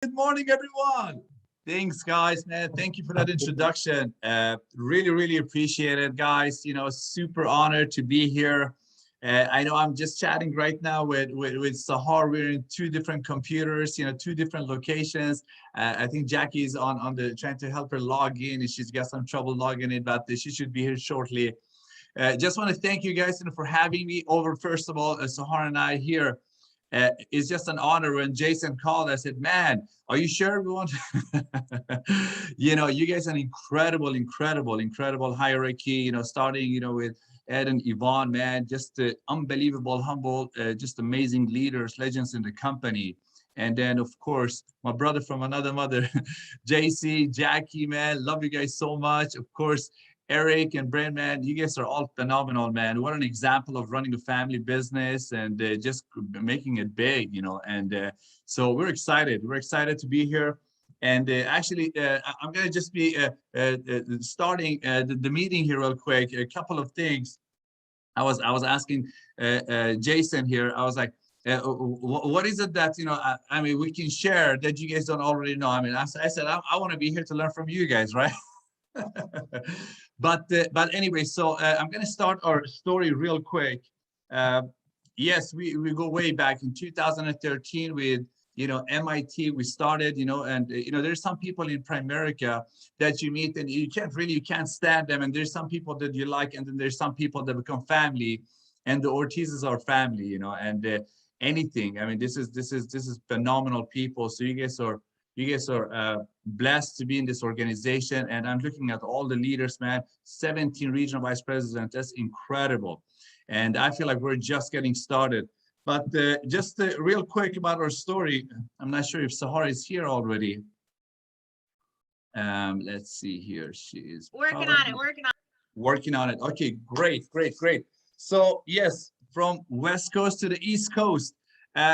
Good morning, everyone. Thanks, guys, man. Thank you for that introduction. Really appreciate it, guys. Super honored to be here. I know I'm just chatting right now with Sahar. We're in two different computers, two different locations. I think Jackie is on the trying to help her log in, and she's got some trouble logging in, but she should be here shortly. Just want to thank you guys for having me over. First of all, Sahar and I here. It's just an honor. When Jason called, I said, man, are you sure we want you guys an incredible hierarchy, starting, with Ed and Yvonne, man, just unbelievable, humble, just amazing leaders, legends in the company. And then, of course, my brother from another mother, JC, Jackie, man, love you guys so much. Of course, Eric and Brand, man, you guys are all phenomenal, man. What an example of running a family business and just making it big, And so we're excited. We're excited to be here. And actually, I'm going to just be starting the meeting here real quick. A couple of things. I was asking Jason here. I was like, what is it that I mean we can share that you guys don't already know? I mean, I said I want to be here to learn from you guys, right? But anyway, so I'm going to start our story real quick. Yes, we go way back in 2013 with MIT. We started, and there's some people in Primerica that you meet and you can't stand them, and there's some people that you like, and then there's some people that become family, and the Ortizes are family, and anything. I mean, this is phenomenal people. So you guys are blessed to be in this organization, and I'm looking at all the leaders, man. 17 regional vice presidents. That's incredible, and I feel like we're just getting started. But just real quick about our story. I'm not sure if Sahar is here already. Let's see here. She is working on it. Okay, great. So yes, from West Coast to the East Coast.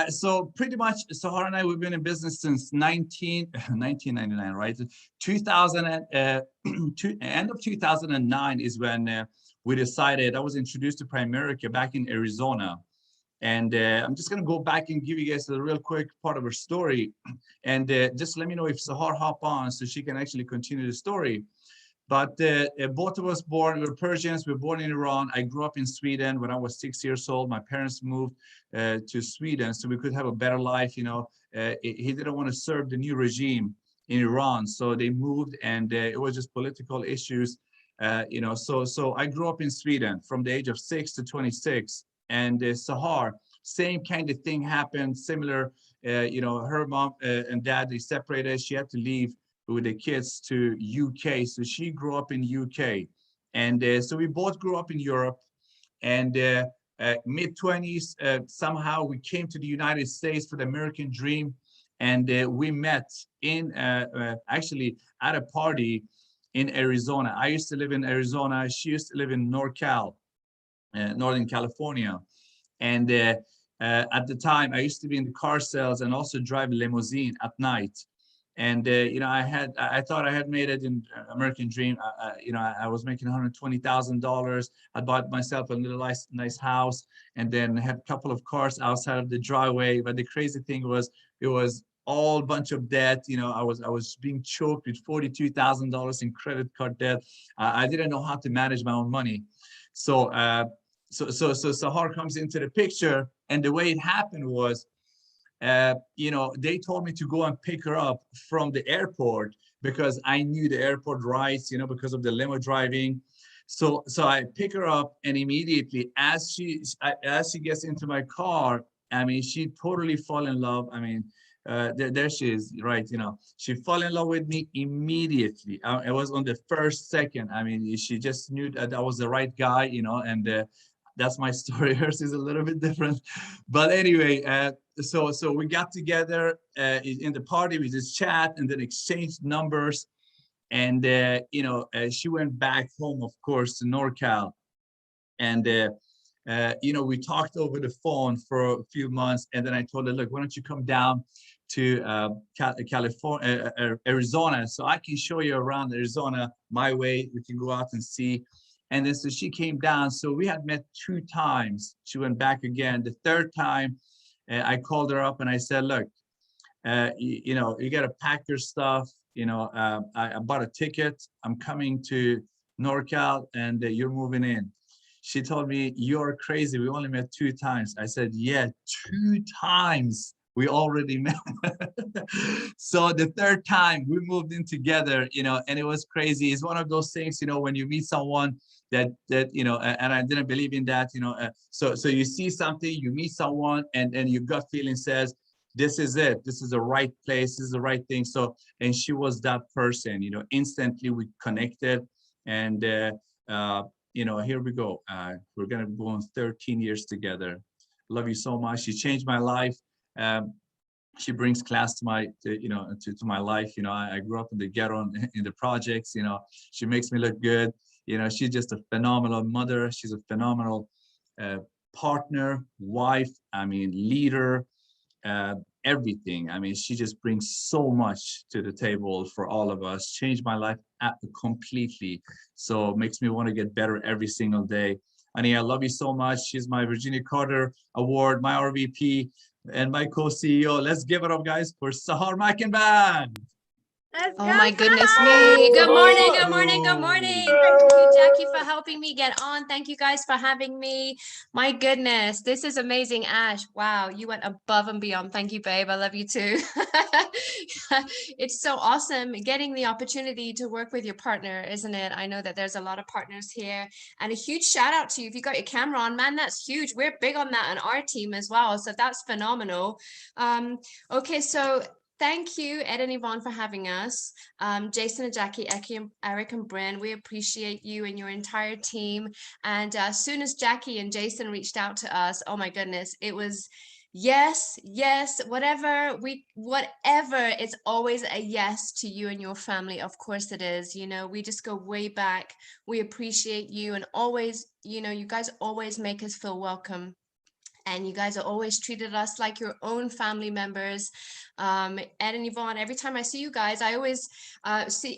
So pretty much Sahar and I, we've been in business since 1999, right? 2000 end of 2009 is when we decided. I was introduced to Primerica back in Arizona. And I'm just going to go back and give you guys a real quick part of her story. And just let me know if Sahar hop on so she can actually continue the story. But both of us we're Persians. We were born in Iran. I grew up in Sweden when I was 6 years old. My parents moved to Sweden so we could have a better life. He didn't want to serve the new regime in Iran. So they moved, and it was just political issues. So I grew up in Sweden from the age of 6 to 26. And Sahar, same kind of thing happened, similar. Her mom and dad, they separated. She had to leave with the kids to UK. So she grew up in UK. And so we both grew up in Europe. And mid-20s, somehow we came to the United States for the American dream. And we met in actually at a party in Arizona. I used to live in Arizona. She used to live in NorCal. Northern California. And at the time, I used to be in the car sales and also drive a limousine at night. And I thought I had made it in American Dream. I was making $120,000. I bought myself a little nice house, and then had a couple of cars outside of the driveway. But the crazy thing was, it was all bunch of debt. I was being choked with $42,000 in credit card debt. I didn't know how to manage my own money. So Sahar comes into the picture, and the way it happened was, they told me to go and pick her up from the airport because I knew the airport rights, because of the limo driving. So I pick her up, and immediately as she gets into my car, I mean, she totally fall in love. I mean, there she is, right? She fell in love with me immediately. It was on the first second. I mean, she just knew that I was the right guy, and that's my story. Hers is a little bit different, but anyway, so we got together in the party. We just chat and then exchanged numbers, and she went back home, of course, to NorCal, and we talked over the phone for a few months, and then I told her, look, why don't you come down to California, Arizona, so I can show you around Arizona my way. We can go out and see. And then so she came down. So we had met 2 times. She went back again. The third time, I called her up and I said, look, you know, you got to pack your stuff. You know, I bought a ticket. I'm coming to NorCal, and you're moving in. She told me, you're crazy. We only met 2 times. I said, yeah, 2 times. We already met. So the 3rd time we moved in together, you know, and it was crazy. It's one of those things, you know, when you meet someone that you know, and I didn't believe in that, you know, so you see something, you meet someone, and your gut feeling says, this is it. This is the right place. This is the right thing. So, and she was that person, you know, instantly we connected, and you know, here we go. We're going to go on 13 years together. Love you so much. She changed my life. She brings class to my, you know, to my life. You know, I grew up in the ghetto, in the projects. You know, she makes me look good. You know, she's just a phenomenal mother. She's a phenomenal partner, wife. I mean, leader, everything. I mean, she just brings so much to the table for all of us. Changed my life completely. So it makes me want to get better every single day. Annie, I love you so much. She's my Virginia Carter Award, my RVP, and my co-CEO. Let's give it up, guys, for Sahar Makanvand. Oh my goodness me. Good morning, good morning, good morning. Thank you, Jackie, for helping me get on. Thank you guys for having me. My goodness, this is amazing, Ash. Wow, you went above and beyond. Thank you, babe. I love you too. It's so awesome getting the opportunity to work with your partner, isn't it? I know that there's a lot of partners here, and a huge shout out to you. If you got your camera on, man, that's huge. We're big on that on our team as well. So that's phenomenal. Okay, so thank you, Ed and Yvonne, for having us. Jason and Jackie, Eki, Eric and Bryn, we appreciate you and your entire team. And as soon as Jackie and Jason reached out to us, oh my goodness, it was yes, yes, whatever, it's always a yes to you and your family. Of course it is. You know, we just go way back. We appreciate you, and always, you know, you guys always make us feel welcome. And you guys have always treated us like your own family members. Ed and Yvonne, every time I see you guys, I always see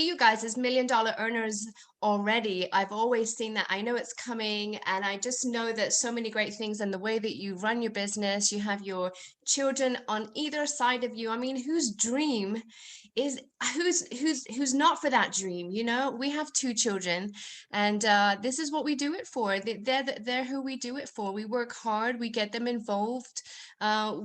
you guys as $1 million earners already. I've always seen that. I know it's coming, and I just know that so many great things, and the way that you run your business, you have your children on either side of you. I mean, whose dream is who's not for that dream? You know, we have 2 children, and this is what we do it for. They're who we do it for. We work hard, we get them involved,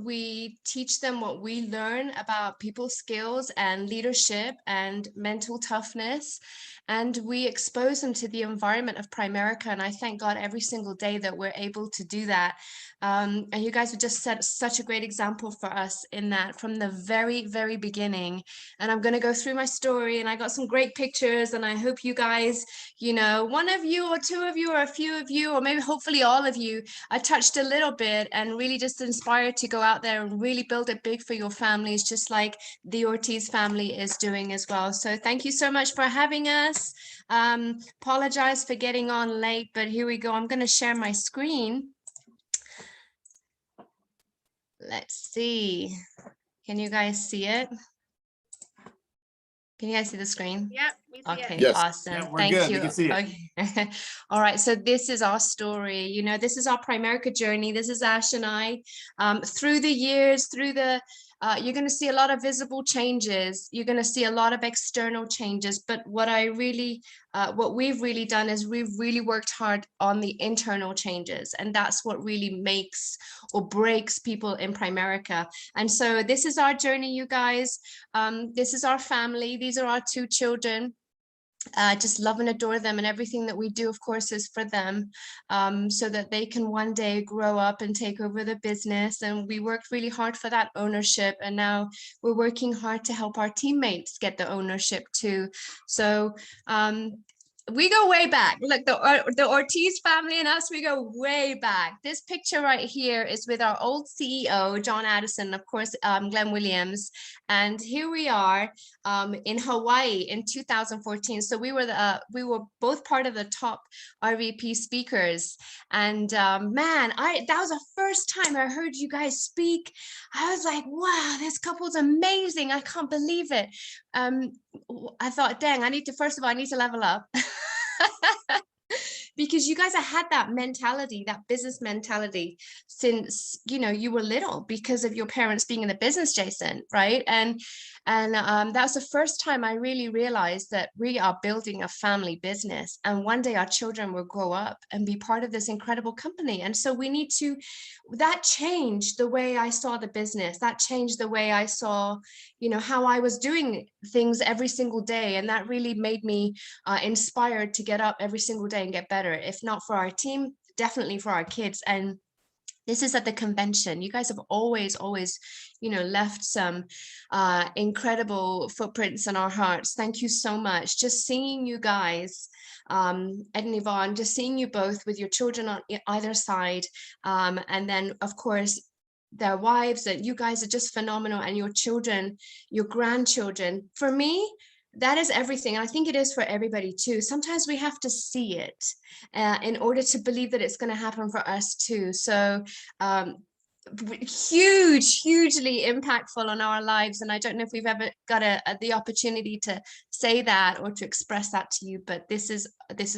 we teach them what we learn about people skills and leadership and mental toughness, and we expose them to the environment of Primerica. And I thank God every single day that we're able to do that. And you guys have just set such a great example for us in that from the very, very beginning. And I'm going to go through my story, and I got some great pictures, and I hope you guys, you know, one of you or 2 of you or a few of you, or maybe hopefully all of you, I touched a little bit and really just inspired to go out there and really build it big for your families, just like the Ortiz family is doing as well. So thank you so much for having us. Apologize for getting on late, but here we go. I'm going to share my screen. Let's see. Can you guys see it? Can you guys see the screen? Yep, we see okay, it. yes. Awesome. Yeah, we're Thank good. you. We can see it. Okay. All right. So this is our story. You know, this is our Primerica journey. This is Ash and I. Through the years, you're going to see a lot of visible changes. You're going to see a lot of external changes. But what we've really done is we've really worked hard on the internal changes. And that's what really makes or breaks people in Primerica. And so this is our journey, you guys. This is our family. These are our 2 children. Just love and adore them, and everything that we do, of course, is for them, so that they can one day grow up and take over the business. And we worked really hard for that ownership, and now we're working hard to help our teammates get the ownership too. So we go way back. Look, the Ortiz family and us, we go way back. This picture right here is with our old CEO, John Addison, of course, Glenn Williams. And here we are in Hawaii in 2014. So we were both part of the top RVP speakers. And man, that was the first time I heard you guys speak. I was like, wow, this couple's amazing. I can't believe it. I thought, dang, first of all, I need to level up. because you guys have had that mentality, that business mentality since, you know, you were little, because of your parents being in the business, Jason, right? And that was the first time I really realized that we are building a family business, and one day our children will grow up and be part of this incredible company. And so we need to, that changed the way I saw the business, that changed the way I saw, you know, how I was doing things every single day. And that really made me inspired to get up every single day and get better, if not for our team, definitely for our kids. And this is at the convention. You guys have always, you know, left some incredible footprints in our hearts. Thank you so much. Just seeing you guys, Ed and Yvonne, just seeing you both with your children on either side. And then, of course, their wives, that you guys are just phenomenal, and your children, your grandchildren. For me, that is everything. And I think it is for everybody too. Sometimes we have to see it in order to believe that it's going to happen for us too. So hugely impactful on our lives. And I don't know if we've ever got the opportunity to say that or to express that to you, but this is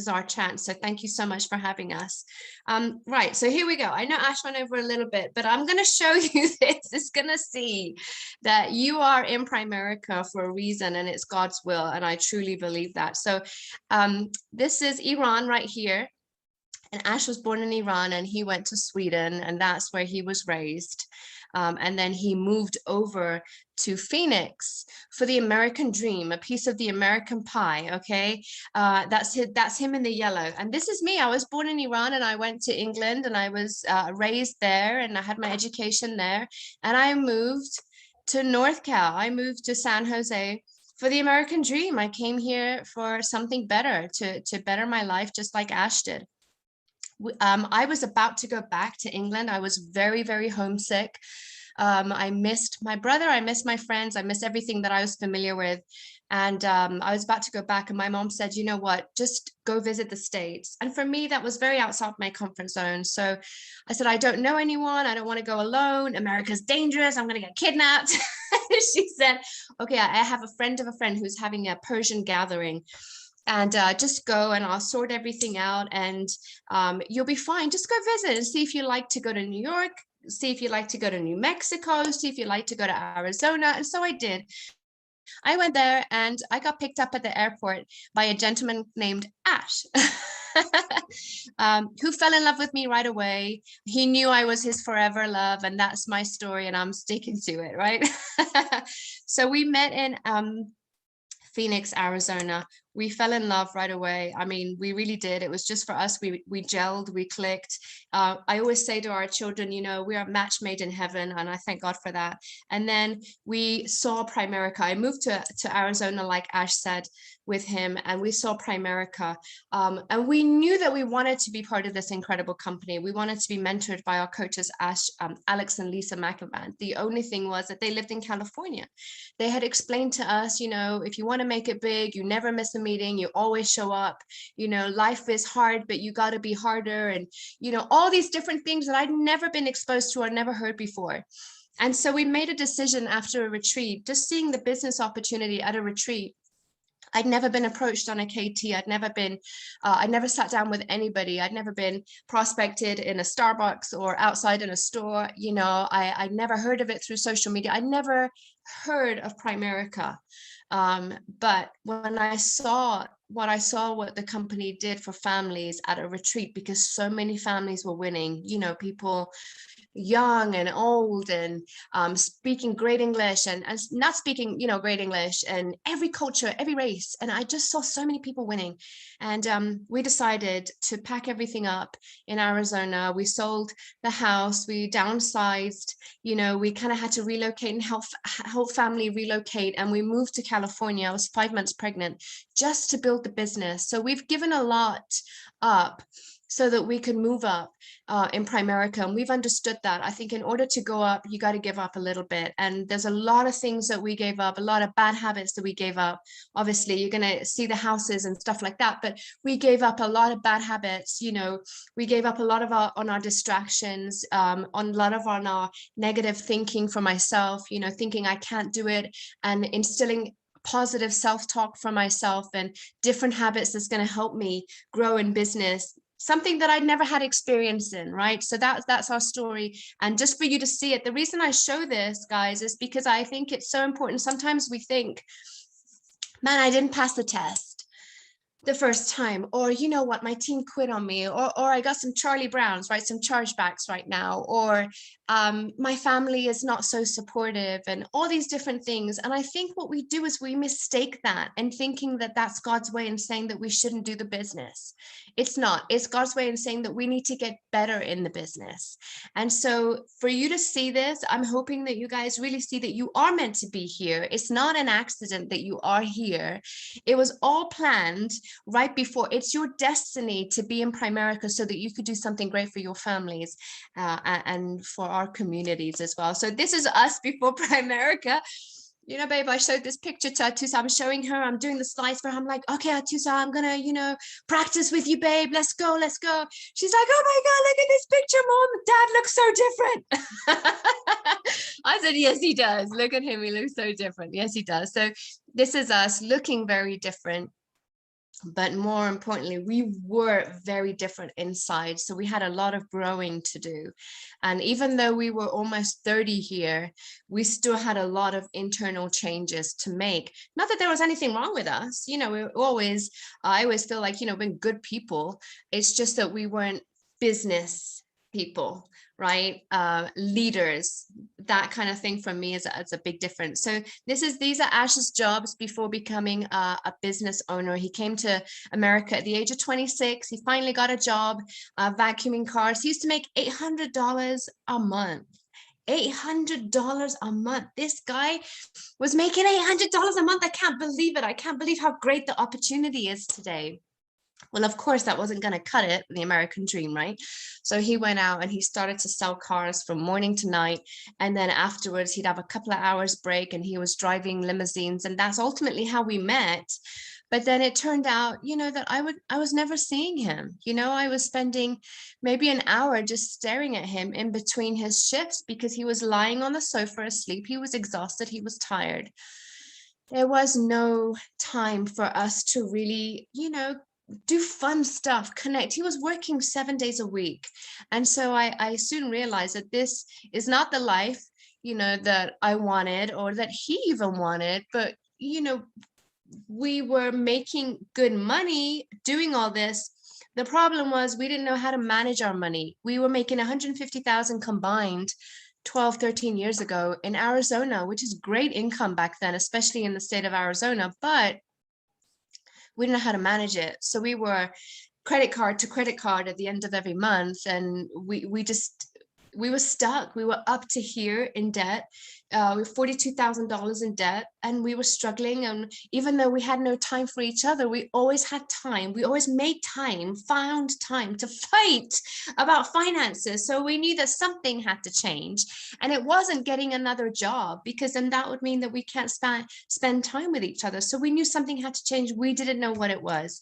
our chance. So thank you so much for having us. Right, so here we go. I know Ash went over a little bit, but I'm going to show you this. It's going to see that you are in Primerica for a reason, and it's God's will, and I truly believe that. So this is Iran right here. And Ash was born in Iran, and he went to Sweden, and that's where he was raised. And then he moved over to Phoenix for the American dream, a piece of the American pie. Okay, that's him in the yellow. And this is me. I was born in Iran, and I went to England, and I was raised there, and I had my education there. And I moved to North Cal. I moved to San Jose for the American dream. I came here for something better, to better my life, just like Ash did. I was about to go back to England. I was very, very homesick. I missed my brother. I missed my friends. I missed everything that I was familiar with. And I was about to go back, and my mom said, you know what, just go visit the States. And for me, that was very outside my comfort zone. So I said, I don't know anyone. I don't want to go alone. America's dangerous. I'm going to get kidnapped. She said, okay, I have a friend of a friend who's having a Persian gathering. And just go, and I'll sort everything out, and you'll be fine. Just go visit and see if you like to go to New York, see if you like to go to New Mexico, see if you like to go to Arizona. And so I did. I went there, and I got picked up at the airport by a gentleman named Ash, who fell in love with me right away. He knew I was his forever love, and that's my story, and I'm sticking to it, right? So we met in Phoenix, Arizona. We fell in love right away. I mean, we really did. It was just for us. We gelled, we clicked. I always say to our children, you know, we are a match made in heaven, and I thank God for that. And then we saw Primerica. I moved to Arizona, like Ash said, with him, and we saw Primerica. And we knew that we wanted to be part of this incredible company. We wanted to be mentored by our coaches, Alex and Lisa Makanvand. The only thing was that they lived in California. They had explained to us, you know, if you want to make it big, you never miss a meeting, you always show up, you know, life is hard, but you got to be harder. And, you know, all these different things that I'd never been exposed to or never heard before. And so we made a decision after a retreat, just seeing the business opportunity at a retreat. I'd never been approached on a KT. I'd never sat down with anybody. I'd never been prospected in a Starbucks or outside in a store. You know, I'd never heard of it through social media. I'd never heard of Primerica. But when I saw what the company did for families at a retreat, because so many families were winning, you know, people young and old, and speaking great English and not speaking, you know, great English, and every culture, every race. And I just saw so many people winning. And we decided to pack everything up in Arizona. We sold the house, we downsized, you know, we kind of had to relocate and help whole family relocate. And we moved to California. I was 5 months pregnant just to build the business. So we've given a lot up so that we could move up in Primerica. And we've understood that. I think in order to go up, you got to give up a little bit. And there's a lot of things that we gave up, a lot of bad habits that we gave up. Obviously, you're going to see the houses and stuff like that, but we gave up a lot of bad habits. You know, we gave up a lot of our distractions, on a lot of our negative thinking for myself, you know, thinking I can't do it, and instilling positive self-talk for myself and different habits that's going to help me grow in business. something that I'd never had experience in, right? So that's our story. And just for you to see it, the reason I show this, guys, is because I think it's so important. Sometimes we think, man, I didn't pass the test the first time, or you know what, my team quit on me, or I got some Charlie Browns, right, some chargebacks right now, or my family is not so supportive, and all these different things. And I think what we do is we mistake that and thinking that that's God's way in saying that we shouldn't do the business. It's not. It's God's way in saying that we need to get better in the business. And so for you to see this, I'm hoping that you guys really see that you are meant to be here. It's not an accident that you are here. It was all planned right before. It's your destiny to be in Primerica so that you could do something great for your families and for our communities as well. So this is us before Primerica. You know, babe, I showed this picture to Atusa. I'm showing her, I'm doing the slides for her. I'm like, okay, Atusa, I'm gonna, you know, practice with you, babe. Let's go, let's go. She's like, oh my God, look at this picture, Mom. Dad looks so different. I said, yes, he does. Look at him, he looks so different. Yes, he does. So this is us looking very different. But more importantly, we were very different inside. So we had a lot of growing to do. And even though we were almost 30 here, we still had a lot of internal changes to make. Not that there was anything wrong with us. You know, I always feel like, you know, we're good people. It's just that we weren't business people, right? Leaders, that kind of thing for me is a big difference. So these are Ash's jobs before becoming a business owner. He came to America at the age of 26. He finally got a job vacuuming cars. He used to make $800 a month. $800 a month. This guy was making $800 a month. I can't believe it. I can't believe how great the opportunity is today. Well, of course, that wasn't going to cut it, the American dream, right? So he went out and he started to sell cars from morning to night. And then afterwards, he'd have a couple of hours break and he was driving limousines. And that's ultimately how we met. But then it turned out, you know, that I was never seeing him. You know, I was spending maybe an hour just staring at him in between his shifts because he was lying on the sofa asleep. He was exhausted. He was tired. There was no time for us to really, you know, do fun stuff, connect. He was working 7 days a week. And so I soon realized that this is not the life, you know, that I wanted or that he even wanted. But, you know, we were making good money doing all this. The problem was we didn't know how to manage our money. We were making 150,000 combined 12, 13 years ago in Arizona, which is great income back then, especially in the state of Arizona. But we didn't know how to manage it. So we were credit card to credit card at the end of every month. And we were stuck. We were up to here in debt. We were $42,000 in debt and we were struggling. And even though we had no time for each other, we always had time. We always made time, found time to fight about finances. So we knew that something had to change. And it wasn't getting another job, because then that would mean that we can't spend time with each other. So we knew something had to change. We didn't know what it was.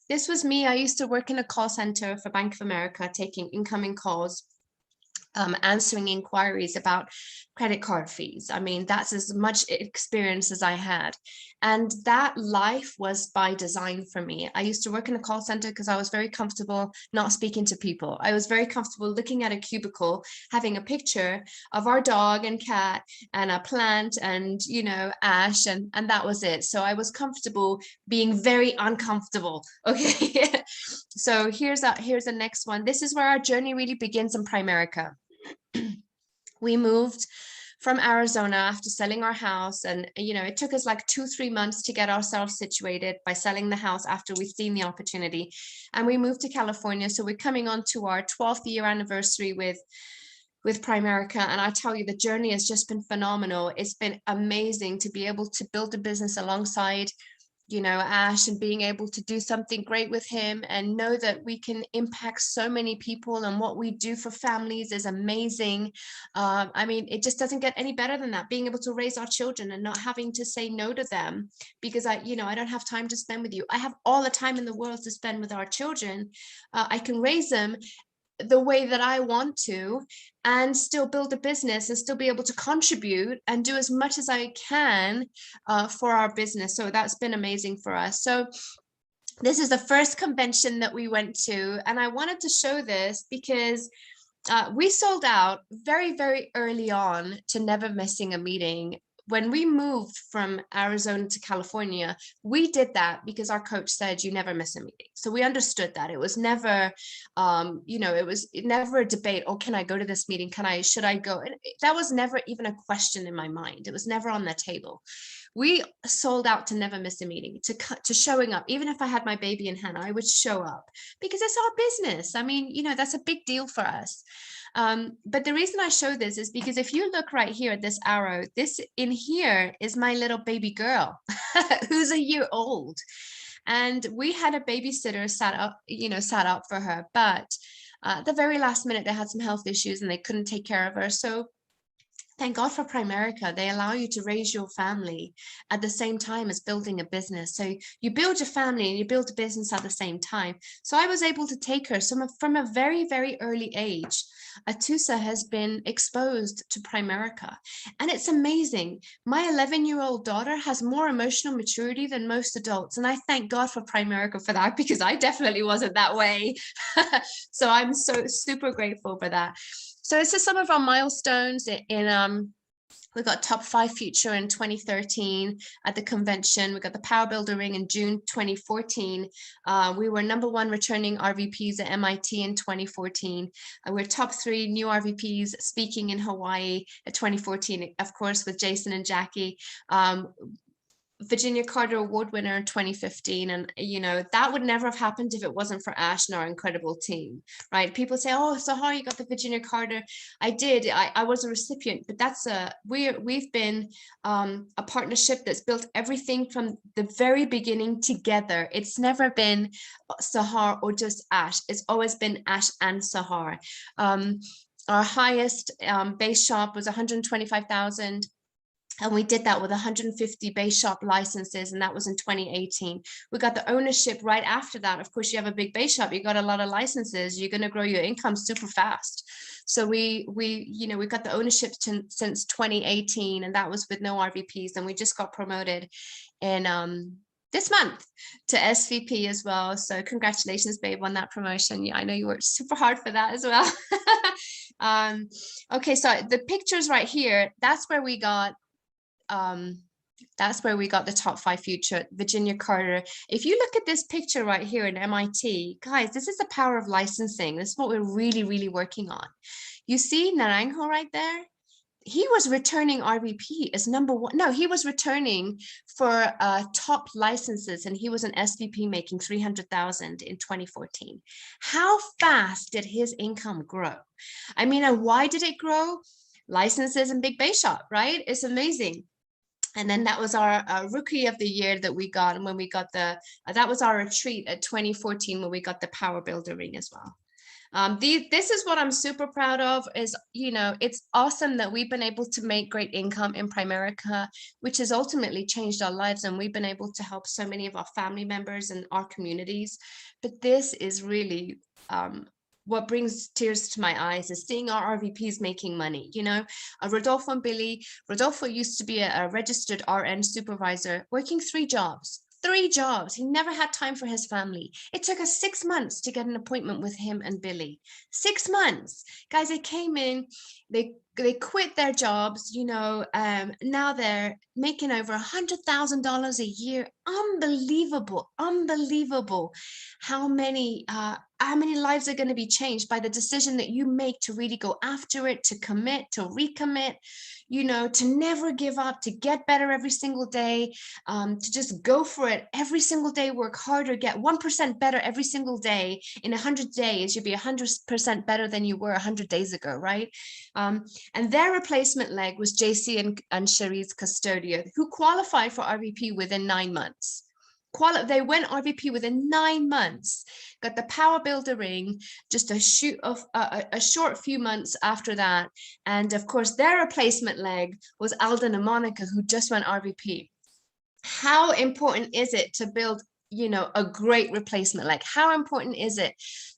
This was me. I used to work in a call center for Bank of America, taking incoming calls. Answering inquiries about credit card fees. I mean, that's as much experience as I had. And that life was by design for me. I used to work in a call center because I was very comfortable not speaking to people. I was very comfortable looking at a cubicle, having a picture of our dog and cat and a plant and, you know, Ash, and that was it. So I was comfortable being very uncomfortable. Okay. So here's the next one. This is where our journey really begins in Primerica. We moved from Arizona after selling our house, and you know, it took us like 2-3 months to get ourselves situated by selling the house after we'd seen the opportunity, and we moved to California. So we're coming on to our 12th year anniversary with Primerica, and I tell you, the journey has just been phenomenal. It's been amazing to be able to build a business alongside, you know, Ash, and being able to do something great with him and know that we can impact so many people, and what we do for families is amazing. I mean, it just doesn't get any better than that, being able to raise our children and not having to say no to them because I don't have time to spend with you. I have all the time in the world to spend with our children. I can raise them the way that I want to and still build a business and still be able to contribute and do as much as I can for our business. So that's been amazing for us. So This is the first convention that we went to, and I wanted to show this because we sold out very, very early on to never missing a meeting. When we moved from Arizona to California, we did that because our coach said, you never miss a meeting. So we understood that. It was never, it was never a debate. Oh, can I go to this meeting? Should I go? And that was never even a question in my mind. It was never on the table. We sold out to never miss a meeting, to showing up. Even if I had my baby in hand, I would show up because it's our business. I mean, that's a big deal for us. But the reason I show this is because if you look right here at this arrow, this in here is my little baby girl who's a year old. And we had a babysitter sat up for her, but at the very last minute, they had some health issues and they couldn't take care of her. So thank God for Primerica. They allow you to raise your family at the same time as building a business. So you build your family and you build a business at the same time. So I was able to take her from a very, very early age. Atusa has been exposed to Primerica. And it's amazing. My 11-year-old daughter has more emotional maturity than most adults. And I thank God for Primerica for that, because I definitely wasn't that way. So I'm so super grateful for that. So this is some of our milestones we got top 5 future in 2013 at the convention. We got the Power Builder Ring in June 2014. We were #1 returning RVPs at MIT in 2014. We're top 3 new RVPs speaking in Hawaii at 2014, of course, with Jason and Jackie. Virginia Carter Award winner in 2015. And, that would never have happened if it wasn't for Ash and our incredible team, right? People say, oh, Sahar, you got the Virginia Carter. I did. I was a recipient, but we've been a partnership that's built everything from the very beginning together. It's never been Sahar or just Ash. It's always been Ash and Sahar. Our highest base shop was 125,000. And we did that with 150 base shop licenses, and that was in 2018. We got the ownership right after that. Of course, you have a big base shop, you got a lot of licenses, you're going to grow your income super fast. So we got the ownership since 2018, and that was with no RVPs. And we just got promoted in this month to SVP as well. So congratulations, babe, on that promotion. Yeah, I know you worked super hard for that as well. Okay, so the pictures right here, that's where we got the top 5 future, Virginia Carter. If you look at this picture right here in MIT, guys, this is the power of licensing. This is what we're really, really working on. You see Naranjo right there? He was returning RVP as #1. No, he was returning for top licenses, and he was an SVP making 300,000 in 2014. How fast did his income grow? I mean, and why did it grow? Licenses and big base shop, right? It's amazing. And then that was our rookie of the year that we got. And when we got that was our retreat at 2014 when we got the Power Builder Ring as well. This is what I'm super proud of is, it's awesome that we've been able to make great income in Primerica, which has ultimately changed our lives. And we've been able to help so many of our family members and our communities. But this is really, what brings tears to my eyes is seeing our RVPs making money. Rodolfo and Billy. Rodolfo used to be a registered RN supervisor working 3 jobs. 3 jobs. He never had time for his family. It took us 6 months to get an appointment with him and Billy. 6 months. Guys, they came in, they quit their jobs, now they're making over $100,000 a year. Unbelievable, unbelievable. How many lives are going to be changed by the decision that you make to really go after it, to commit, to recommit, to never give up, to get better every single day, to just go for it every single day, work harder, get 1% better every single day. In 100 days, you'll be 100% better than you were 100 days ago, right? And their replacement leg was JC and Cherie's Custodia, who qualified for RVP within 9 months. They went RVP within 9 months, got the Power Builder Ring just a short few months after that. And of course, their replacement leg was Alden and Monica, who just went RVP. How important is it to build, a great replacement leg? How important is it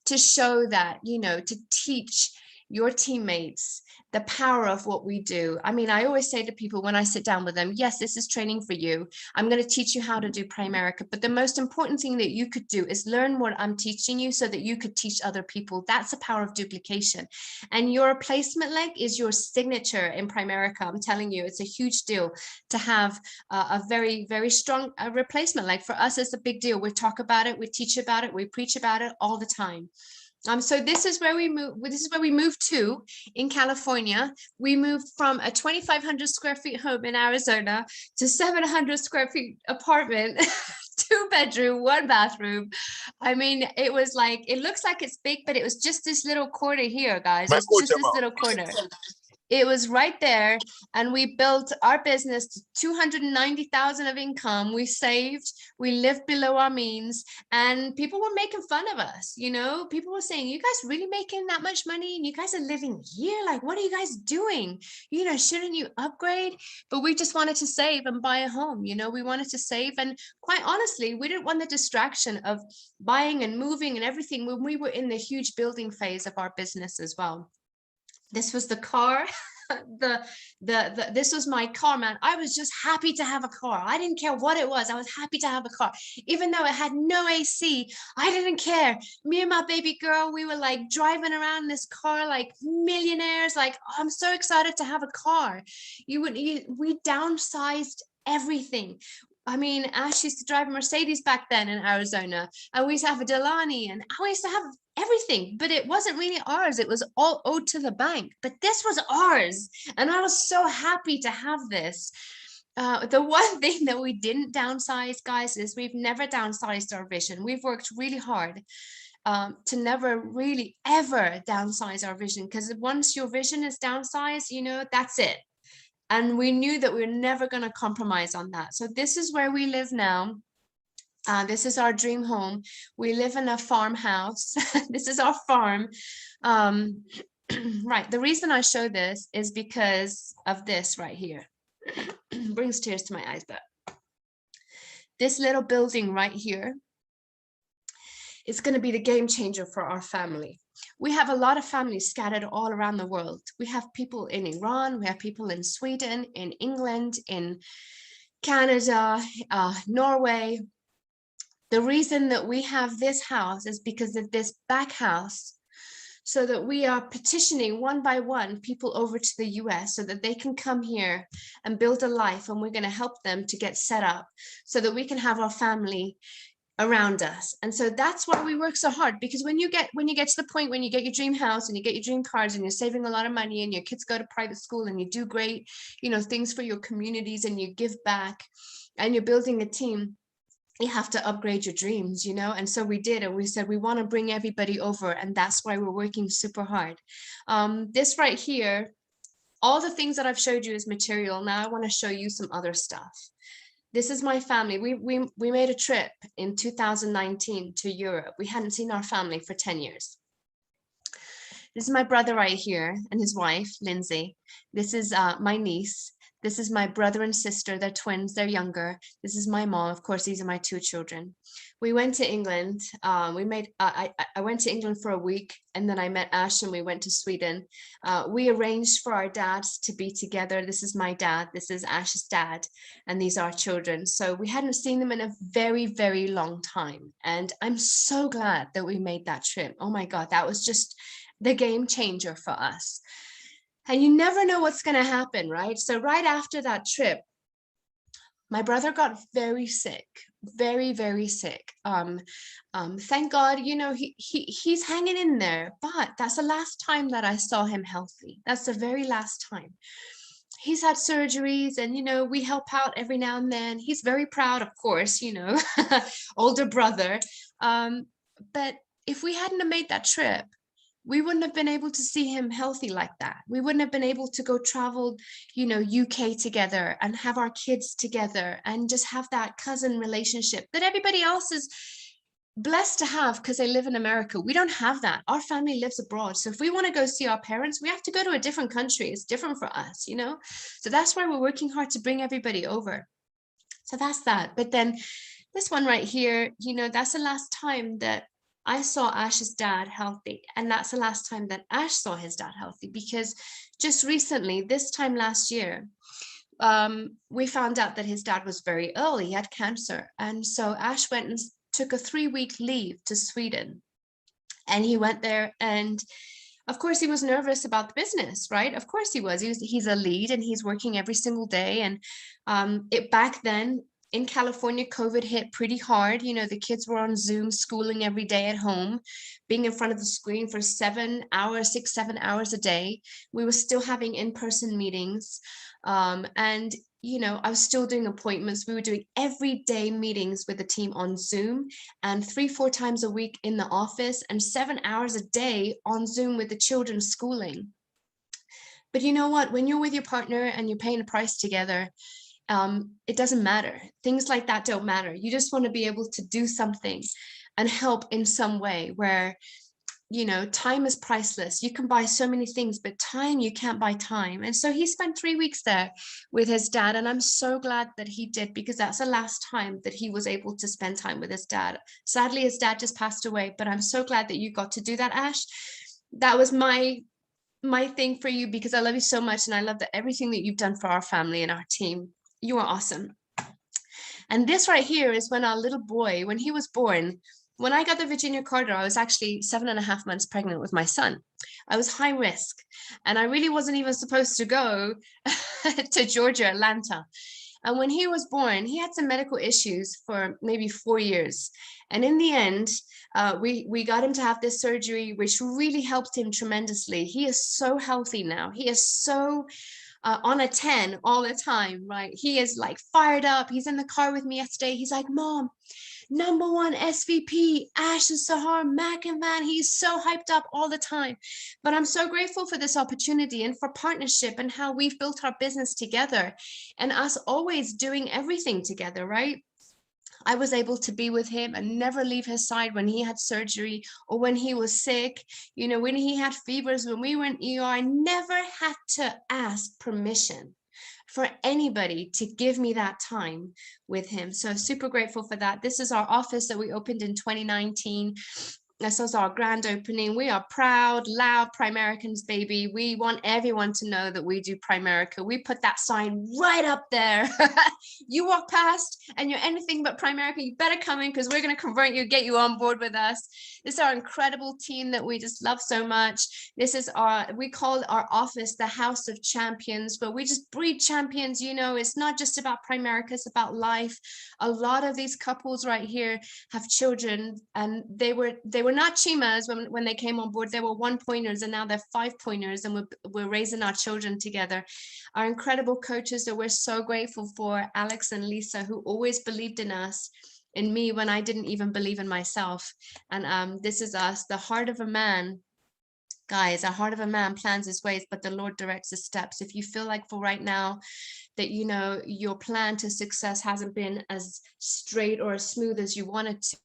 to show that, to teach your teammates the power of what we do. I mean, I always say to people when I sit down with them, yes, this is training for you. I'm going to teach you how to do Primerica, but the most important thing that you could do is learn what I'm teaching you so that you could teach other people. That's the power of duplication. And your placement link is your signature in Primerica. I'm telling you, it's a huge deal to have a very, very strong replacement link. For us, it's a big deal. We talk about it, we teach about it, we preach about it all the time. So this is where we move. This is where we moved to in California. We moved from a 2,500 square feet home in Arizona to 700 square feet apartment, 2-bedroom, 1-bathroom. I mean, it was like, it looks like it's big, but it was just this little corner here, guys. It's just this little corner. It was right there, and we built our business to 290,000 of income. We saved, we lived below our means, and people were making fun of us. You know, people were saying, you guys really making that much money and you guys are living here? Like, what are you guys doing? You know, shouldn't you upgrade? But we just wanted to save and buy a home. You know, we wanted to save, and quite honestly, we didn't want the distraction of buying and moving and everything when we were in the huge building phase of our business as well. This was the car. This was my car, man. I was just happy to have a car. I didn't care what it was. I was happy to have a car. Even though it had no AC, I didn't care. Me and my baby girl, we were like driving around this car like millionaires. Like, oh, I'm so excited to have a car. We downsized everything. I mean, Ash used to drive a Mercedes back then in Arizona, and we used to have a Delani, and I used to have everything, but it wasn't really ours. It was all owed to the bank, but this was ours. And I was so happy to have this. The one thing that we didn't downsize, guys, is we've never downsized our vision. We've worked really hard to never really ever downsize our vision, because once your vision is downsized, you know, that's it. And we knew that we were never going to compromise on that. So this is where we live now. This is our dream home. We live in a farmhouse. This is our farm. Right. The reason I show this is because of this right here. Brings tears to my eyes, but this little building right here is going to be the game changer for our family. We have a lot of families scattered all around the world. We have people in Iran, we have people in Sweden, in England, in Canada, Norway. The reason that we have this house is because of this back house, so that we are petitioning one by one people over to the US so that they can come here and build a life, and we're going to help them to get set up so that we can have our family around us. And so that's why we work so hard, because when you get to the point when you get your dream house and you get your dream cars and you're saving a lot of money and your kids go to private school and you do great, you know, things for your communities and you give back and you're building a team, you have to upgrade your dreams, you know. And so we did, and we said we want to bring everybody over, and that's why we're working super hard. This right here, all the things that I've showed you is material. Now I want to show you some other stuff. This is my family. We made a trip in 2019 to Europe. We hadn't seen our family for 10 years. This is my brother right here and his wife, Lindsay. This is my niece. This is my brother and sister. They're twins. They're younger. This is my mom. Of course, these are my 2 children. We went to England. I went to England for a week, and then I met Ash and we went to Sweden. We arranged for our dads to be together. This is my dad. This is Ash's dad. And these are our children. So we hadn't seen them in a very, very long time. And I'm so glad that we made that trip. Oh my God, that was just the game changer for us. And you never know what's going to happen, right? So right after that trip, my brother got very sick, very, very sick. Thank God, you know, he's hanging in there, but that's the last time that I saw him healthy. That's the very last time. He's had surgeries, and, you know, we help out every now and then. He's very proud, of course, you know, older brother. But if we hadn't have made that trip, we wouldn't have been able to see him healthy like that. We wouldn't have been able to go travel, you know, UK together and have our kids together and just have that cousin relationship that everybody else is blessed to have because they live in America. We don't have that. Our family lives abroad. So if we want to go see our parents, we have to go to a different country. It's different for us, you know? So that's why we're working hard to bring everybody over. So that's that. But then this one right here, you know, that's the last time that I saw Ash's dad healthy, and that's the last time that Ash saw his dad healthy, because just recently, this time last year, we found out that his dad was very ill. He had cancer. And so Ash went and took a 3-week leave to Sweden. And he went there, and of course he was nervous about the business, right? Of course he was. He's a lead and he's working every single day. And back then in California, COVID hit pretty hard. You know, the kids were on Zoom schooling every day at home, being in front of the screen for 7 hours, 6, 7 hours a day. We were still having in-person meetings. And you know, I was still doing appointments. We were doing everyday meetings with the team on Zoom, and 3-4 times a week in the office, and 7 hours a day on Zoom with the children schooling. But you know what? When you're with your partner and you're paying a price together, it doesn't matter. Things like that don't matter. You just want to be able to do something and help in some way where, you know, time is priceless. You can buy so many things, but time, you can't buy time. And so he spent 3 weeks there with his dad. And I'm so glad that he did, because that's the last time that he was able to spend time with his dad. Sadly, his dad just passed away, but I'm so glad that you got to do that, Ash. That was my thing for you, because I love you so much. And I love that everything that you've done for our family and our team. You are awesome. And this right here is when our little boy, when he was born. When I got the Virginia Corridor, I was actually 7.5 months pregnant with my son. I was high risk, and I really wasn't even supposed to go to Georgia, Atlanta. And when he was born, he had some medical issues for maybe 4 years. And in the end, we got him to have this surgery, which really helped him tremendously. He is so healthy now. He is so on a 10 all the time, right? He is like fired up. He's in the car with me yesterday. He's like, Mom, #1 SVP, Ash and Sahar Makanvand. He's so hyped up all the time. But I'm so grateful for this opportunity and for partnership and how we've built our business together, and us always doing everything together, right? I was able to be with him and never leave his side when he had surgery or when he was sick, you know, when he had fevers, when we were in ER. I never had to ask permission for anybody to give me that time with him. So super grateful for that. This is our office that we opened in 2019. This was our grand opening. We are proud, loud Primericans, baby. We want everyone to know that we do Primerica. We put that sign right up there. You walk past and you're anything but Primerica, you better come in, because we're going to convert you, get you on board with us. This is our incredible team that we just love so much. This is we call our office the House of Champions, but we just breed champions. You know, it's not just about Primerica, it's about life. A lot of these couples right here have children, and they were not chimas when they came on board. They were 1-pointers, and now they're 5-pointers, and we're raising our children together. Our incredible coaches that we're so grateful for, Alex and Lisa, who always believed in us, in me, when I didn't even believe in myself. And this is us. The heart of a man, guys, the heart of a man plans his ways, but the Lord directs his steps. If you feel like for right now that, you know, your plan to success hasn't been as straight or as smooth as you wanted to,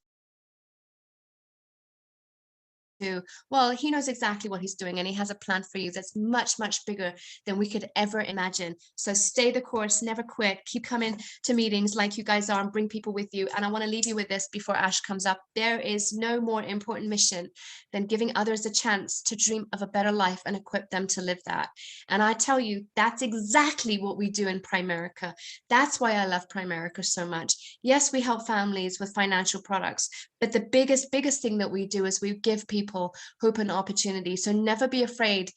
well, he knows exactly what he's doing, and he has a plan for you that's much, much bigger than we could ever imagine. So stay the course, never quit, keep coming to meetings like you guys are, and bring people with you. And I want to leave you with this before Ash comes up. There is no more important mission than giving others a chance to dream of a better life and equip them to live that. And I tell you, that's exactly what we do in Primerica. That's why I love Primerica so much. Yes, we help families with financial products, but the biggest thing that we do is we give people hope and opportunity. So never be afraid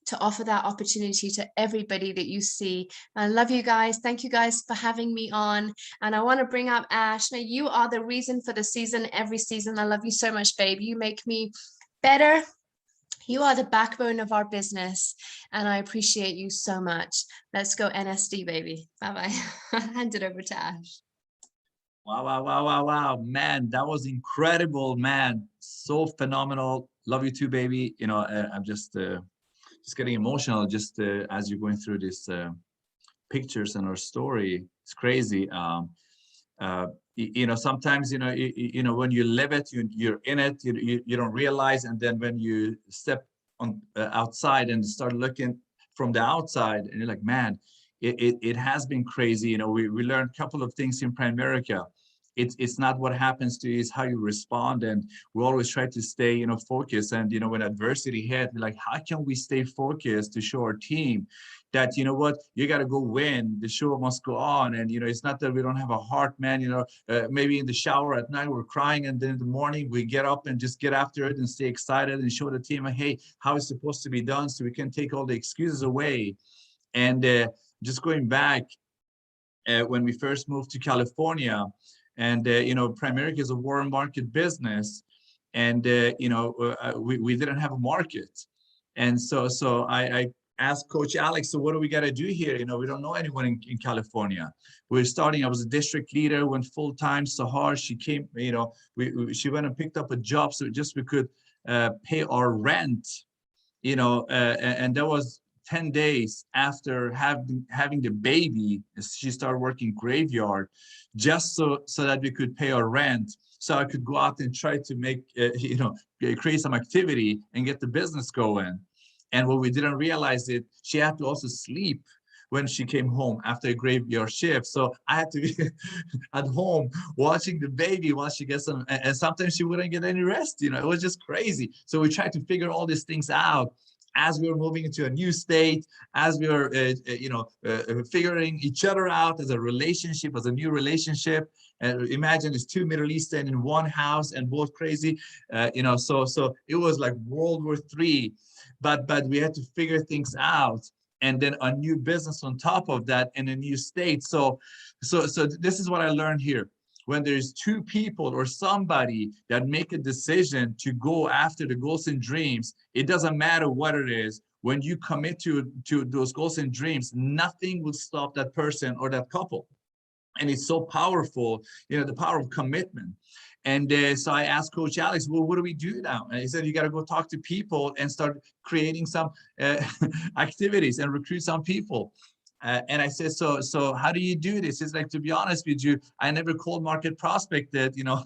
to offer that opportunity to everybody that you see. I love you guys. Thank you guys for having me on. And I want to bring up Ash. Now, you are the reason for the season, every season. I love you so much, babe. You make me better. You are the backbone of our business, and I appreciate you so much. Let's go NSD, baby. Bye-bye. Hand it over to Ash. Wow. Man, that was incredible, man. So phenomenal. Love you too, baby. You know, I'm just getting emotional just as you're going through these pictures and our story. It's crazy. You know, sometimes, you know, when you live it, you're in it, you don't realize. And then when you step on outside and start looking from the outside, and you're like, man, it has been crazy. You know, we learned a couple of things in Primerica. it's not what happens to you, it's how you respond. And we always try to stay, you know, focused. And, you know, when adversity hit, we're like, how can we stay focused to show our team that, you know what, you got to go win, the show must go on. And, you know, it's not that we don't have a heart, man, you know, maybe in the shower at night we're crying, and then in the morning we get up and just get after it and stay excited and show the team, hey, how it's supposed to be done, so we can take all the excuses away. And just going back, when we first moved to California, and you know, Primerica is a warm market business, and you know, we didn't have a market. And so I asked Coach Alex, so what do we got to do here? You know, we don't know anyone in California. We're starting. I was a district leader, went full time. Sahar, she came, you know, she went and picked up a job so just we could pay our rent, you know, and that was 10 days after having the baby. She started working graveyard just so that we could pay our rent, so I could go out and try to make, you know, create some activity and get the business going. And what we didn't realize it, she had to also sleep when she came home after a graveyard shift. So I had to be at home watching the baby while she gets some, and sometimes she wouldn't get any rest. You know, it was just crazy. So we tried to figure all these things out as we were moving into a new state, as we were, you know, figuring each other out as a relationship, as a new relationship. And imagine it's two Middle Eastern in one house and both crazy, you know, so it was like World War III, but we had to figure things out. And then a new business on top of that in a new state. So this is what I learned here. When there's two people or somebody that make a decision to go after the goals and dreams, it doesn't matter what it is. When you commit to those goals and dreams, nothing will stop that person or that couple. And it's so powerful, you know, the power of commitment. And so I asked Coach Alex, well, what do we do now? And he said, you got to go talk to people and start creating some activities and recruit some people. And I said, so how do you do this? It's like, to be honest with you, I never cold market prospected, you know,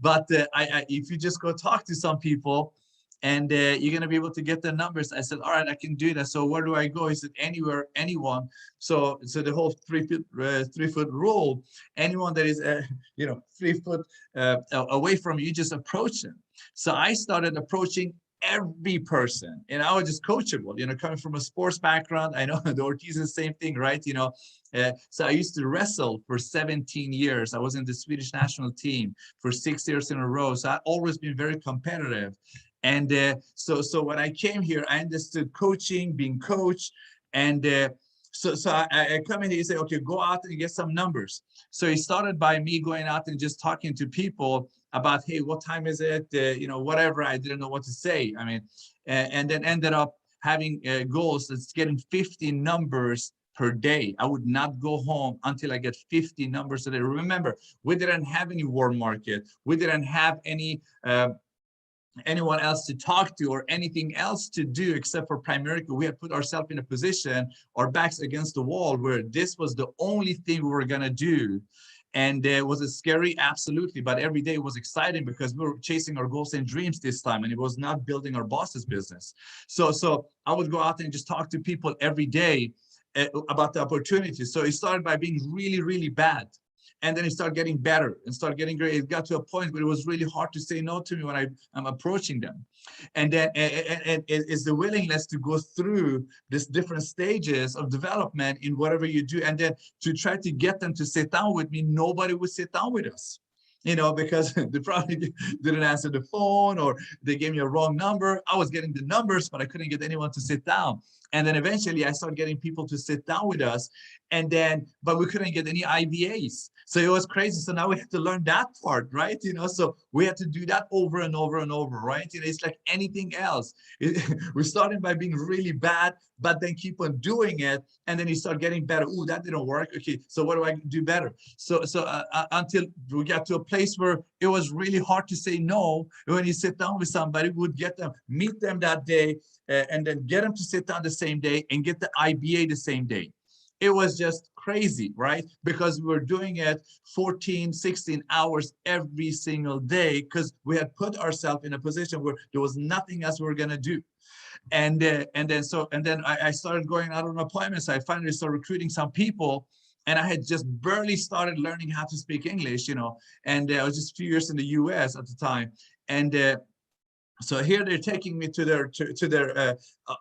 but if you just go talk to some people, and you're going to be able to get the numbers. I said, all right, I can do that. So where do I go? He said, anywhere, anyone. So the whole 3 foot rule, anyone that is, you know, 3 foot away from you, just approach them. So I started approaching every person, and I was just coachable, you know, coming from a sports background. I know the Ortiz is the same thing, right? You know, so I used to wrestle for 17 years. I was in the Swedish national team for 6 years in a row. So I've always been very competitive. And so when I came here, I understood coaching, being coached. And so I come in here and say, okay, go out and get some numbers. So it started by me going out and just talking to people about, hey, what time is it? You know, whatever. I didn't know what to say. I mean, and then ended up having goals that's getting 50 numbers per day. I would not go home until I get 50 numbers a day. Remember, we didn't have any warm market. We didn't have any anyone else to talk to or anything else to do except for Primerica. We had put ourselves in a position, our backs against the wall, where this was the only thing we were going to do. And was it scary? Absolutely. But every day was exciting because we were chasing our goals and dreams this time, and it was not building our boss's business. So I would go out and just talk to people every day about the opportunities. So it started by being really, really bad. And then it started getting better and started getting great. It got to a point where it was really hard to say no to me when I'm approaching them. And then it's the willingness to go through these different stages of development in whatever you do. And then to try to get them to sit down with me, nobody would sit down with us. You know, because they probably didn't answer the phone, or they gave me a wrong number. I was getting the numbers, but I couldn't get anyone to sit down. And then eventually I started getting people to sit down with us, and then, but we couldn't get any IVAs. So it was crazy. So now we had to learn that part, right? You know, so we had to do that over and over and over, right? You know, it's like anything else. We're starting by being really bad, but then keep on doing it. And then you start getting better. Oh, that didn't work. Okay, so what do I do better? So until we got to a place where it was really hard to say no. When you sit down with somebody, we would get them, meet them that day, and then get them to sit down the same day and get the IBA the same day. It was just crazy, right? Because we were doing it 14, 16 hours every single day because we had put ourselves in a position where there was nothing else we were going to do. And then I started going out on appointments. I finally started recruiting some people And I had just barely started learning how to speak English, you know, and I was just a few years in the US at the time. And so here they're taking me to their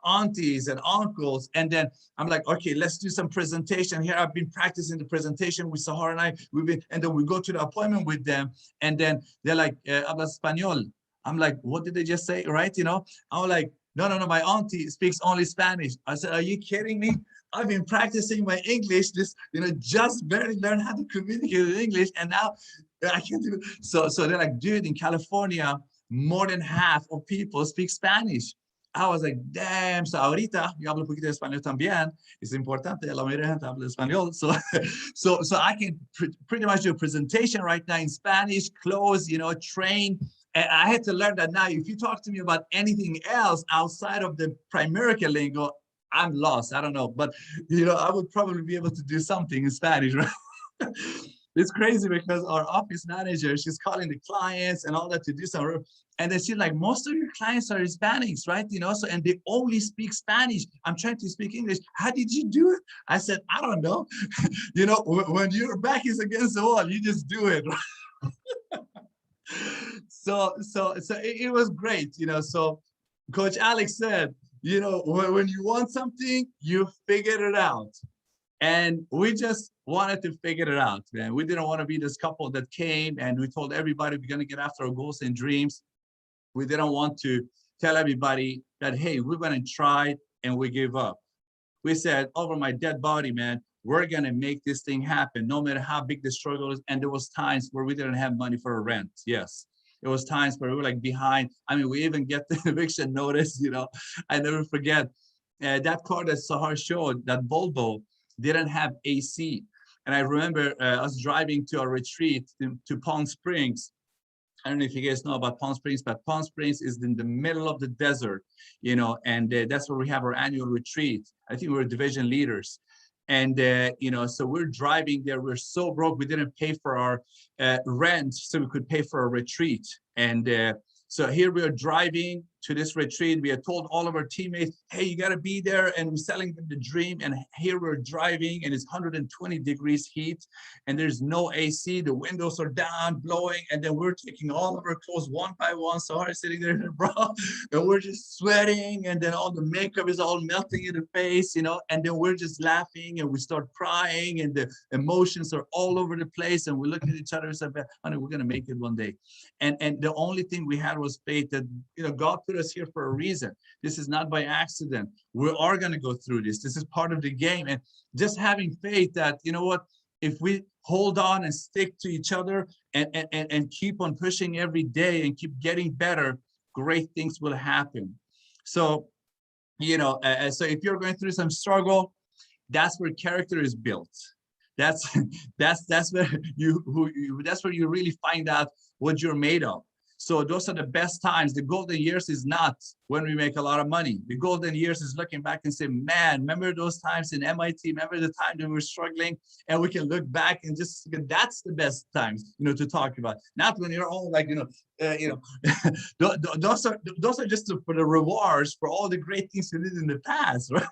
aunties and uncles, and then I'm like, okay, let's do some presentation. Here I've been practicing the presentation with Sahar and I. And then we go to the appointment with them, and then they're like, habla español. I'm like, what did they just say, right? You know, I'm like, no, my auntie speaks only Spanish. I said, are you kidding me? I've been practicing my English, just barely learned how to communicate in English, and now I can't do it. So they're like, dude, in California, more than half of people speak Spanish. I was like, damn. So ahorita yo hablo un poquito de español también. Es importante, la mayoría de gente habla español. So I can pretty much do a presentation right now in Spanish, close, you know, train. And I had to learn that now. If you talk to me about anything else outside of the Primerica lingo, I'm lost. I don't know. But, you know, I would probably be able to do something in Spanish, right? It's crazy because our office manager, she's calling the clients and all that to do some work. And then she's like, most of your clients are Hispanics, right? You know, so, and they only speak Spanish. I'm trying to speak English. How did you do it? I said, I don't know. You know, when your back is against the wall, you just do it. So it was great, you know. So Coach Alex said, you know, when you want something, you figure it out. And we just wanted to figure it out, man. We didn't want to be this couple that came and we told everybody we're going to get after our goals and dreams. We didn't want to tell everybody that, hey, we're going to try and we give up. We said, over my dead body, man, we're going to make this thing happen, no matter how big the struggle is. And there was times where we didn't have money for a rent. Yes. There was times where we were like behind. I mean, we even get the eviction notice, you know. I never forget that car that Sahar showed, that Volvo, didn't have AC. And I remember us driving to our retreat to Palm Springs. I don't know if you guys know about Palm Springs, but Palm Springs is in the middle of the desert, you know, and that's where we have our annual retreat. I think we're division leaders. And, you know, so we're driving there. We're so broke. We didn't pay for our rent so we could pay for a retreat. And so here we are driving to this retreat. We had told all of our teammates, hey, you got to be there. And we're selling them the dream. And here we're driving and it's 120 degrees heat and there's no AC. The windows are down, blowing. And then we're taking all of our clothes one by one. Sahar sitting there in the bra and we're just sweating. And then all the makeup is all melting in the face, you know, and then we're just laughing and we start crying and the emotions are all over the place. And we look at each other and say, honey, we're going to make it one day. And the only thing we had was faith that, you know, God put us here for a reason. This is not by accident. We are going to go through this. This is part of the game. And just having faith that, you know what, if we hold on and stick to each other and keep on pushing every day and keep getting better, great things will happen. So, you know, so if you're going through some struggle, that's where character is built. That's where that's where you really find out what you're made of. So those are the best times. The golden years is not when we make a lot of money. The golden years is looking back and say, man, remember those times in MIT? Remember the time that we were struggling? And we can look back and just, that's the best times, you know, to talk about. Not when you're all like, those are just for the rewards for all the great things you did in the past, right?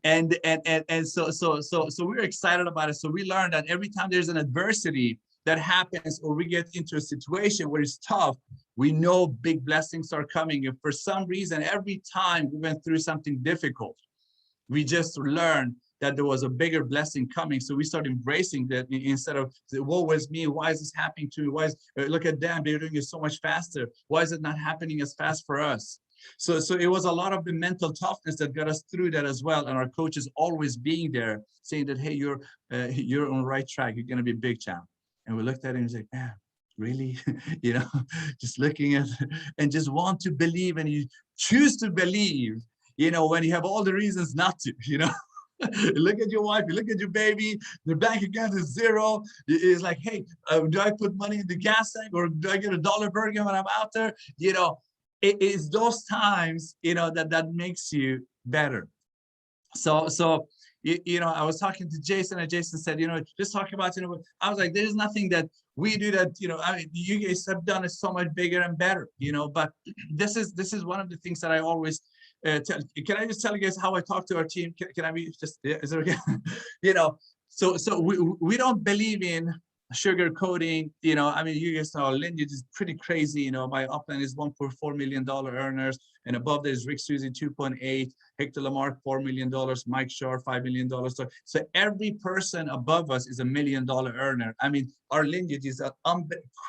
and so we're excited about it. So we learned that every time there's an adversity that happens or we get into a situation where it's tough, we know big blessings are coming. And for some reason, every time we went through something difficult, we just learned that there was a bigger blessing coming. So we started embracing that instead of, woe is me, why is this happening to me? Why is, look at them, they're doing it so much faster. Why is it not happening as fast for us? So it was a lot of the mental toughness that got us through that as well. And our coaches always being there saying that, hey, you're on the right track. You're going to be a big champ. And we looked at him and said, man, really? You know, just looking at and just want to believe, and you choose to believe, you know, when you have all the reasons not to, you know. You look at your wife, you look at your baby, the bank account is zero. It's like, hey, do I put money in the gas tank or do I get a dollar burger when I'm out there? You know, it is those times, you know, that makes you better. So you know, I was talking to Jason and Jason said, you know, just talking about, you know, I was like, there's nothing that we do that, you know, I mean, you guys have done it so much bigger and better, you know, but this is one of the things that I always tell. Can I just tell you guys how I talk to our team? Can I be just, is it okay? You know, So we don't believe in sugar coating. You know, I mean, you guys know our lineage is pretty crazy. You know, my upline is $1.4 million earners, and above there is Rick Susie 2.8, Hector LaMarque $4 million, Mike Shar $5 million. So every person above us is $1 million earner. I mean, our lineage is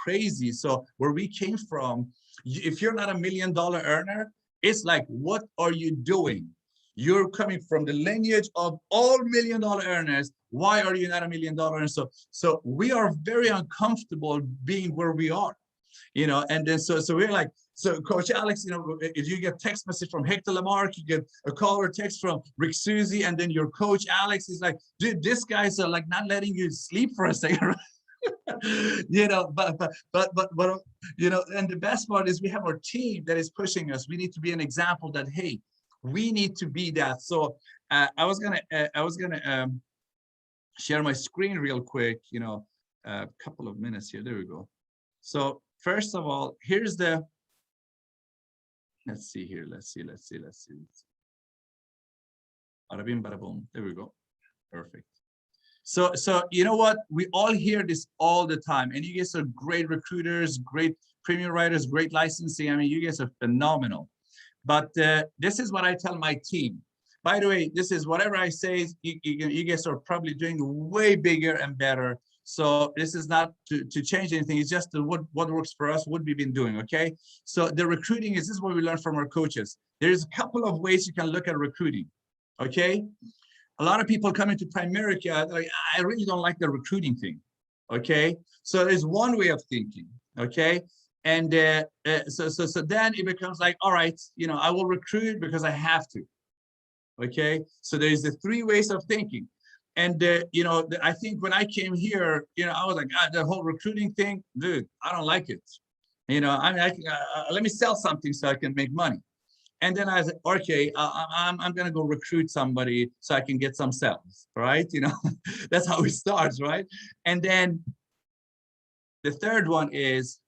crazy. So where we came from, if you're not $1 million earner, it's like, what are you doing? You're coming from the lineage of all $1 million earners. Why are you not $1 million? And so we are very uncomfortable being where we are, you know. And then so we're like, so Coach Alex, you know, if you get text message from Hector LaMarque, you get a call or text from Rick Susie, and then your coach Alex is like, dude, this guy's like not letting you sleep for a second. You know, but you know, and the best part is we have our team that is pushing us. We need to be an example that, hey, we need to be that. So I was gonna share my screen real quick, you know, a couple of minutes here. There we go. So first of all, here's the, let's see here. Let's see. Bada bing, bada boom. There we go. Perfect. So you know what? We all hear this all the time, and you guys are great recruiters, great premium writers, great licensing. I mean, you guys are phenomenal. But this is what I tell my team. By the way, this is whatever I say, you guys are probably doing way bigger and better. So this is not to change anything. It's just what works for us, what we've been doing, okay? So the recruiting is, this is what we learned from our coaches. There's a couple of ways you can look at recruiting, okay? A lot of people come into Primerica, like, I really don't like the recruiting thing, okay? So there's one way of thinking, okay? And so then it becomes like, all right, you know, I will recruit because I have to, okay? So there's the three ways of thinking. And, you know, I think when I came here, you know, I was like, the whole recruiting thing, dude, I don't like it. You know, I mean, let me sell something so I can make money. And then I was like, okay, I'm going to go recruit somebody so I can get some sales, right? You know, that's how it starts, right? And then the third one is,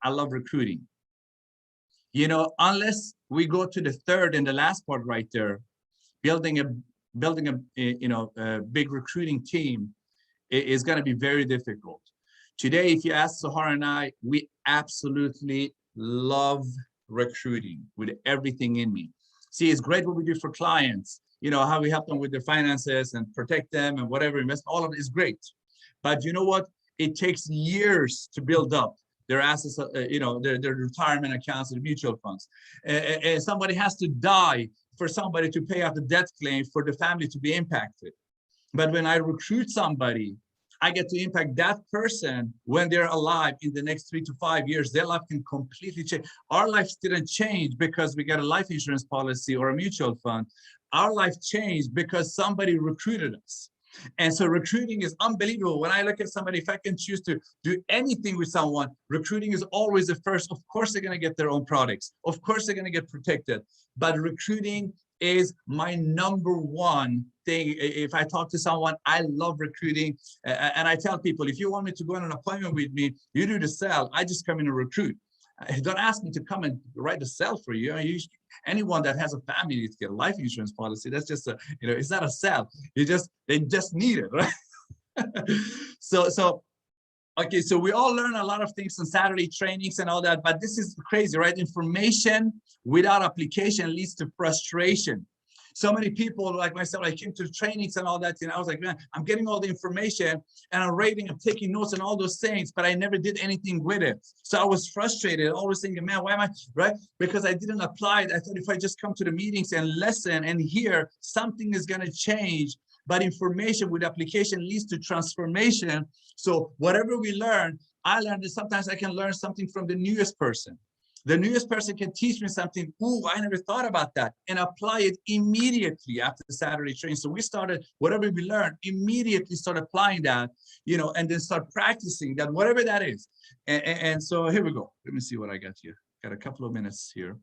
I love recruiting. You know, unless we go to the third and the last part right there, building a you know, a big recruiting team is going to be very difficult. Today, if you ask Sahar and I, we absolutely love recruiting with everything in me. See, it's great what we do for clients, you know, how we help them with their finances and protect them and whatever, invest, all of it is great. But you know what? It takes years to build up their assets, you know, their retirement accounts and mutual funds. And somebody has to die for somebody to pay out the death claim for the family to be impacted. But when I recruit somebody, I get to impact that person when they're alive in the next 3 to 5 years. Their life can completely change. Our lives didn't change because we got a life insurance policy or a mutual fund. Our life changed because somebody recruited us. And so recruiting is unbelievable. When I look at somebody, if I can choose to do anything with someone, recruiting is always the first. Of course, they're going to get their own products. Of course, they're going to get protected. But recruiting is my number one thing. If I talk to someone, I love recruiting. And I tell people, if you want me to go on an appointment with me, you do the sell. I just come in and recruit. Don't ask me to come and write the sell for you. Anyone that has a family needs to get a life insurance policy. That's just a, you know, it's not a sell. They just need it, right? So okay, so we all learn a lot of things on Saturday trainings and all that, but this is crazy, right? Information without application leads to frustration. So many people like myself, I came to trainings and all that, and I was like, man, I'm getting all the information and I'm writing, I'm taking notes and all those things, but I never did anything with it. So I was frustrated, always thinking, man, why am I, right? Because I didn't apply it. I thought if I just come to the meetings and listen and hear, something is going to change. But information with application leads to transformation. So whatever we learn, I learned that sometimes I can learn something from the newest person. The newest person can teach me something, ooh, I never thought about that, and apply it immediately after the Saturday training. So we started, whatever we learned, immediately start applying that, you know, and then start practicing that, whatever that is. And so here we go. Let me see what I got here. Got a couple of minutes here.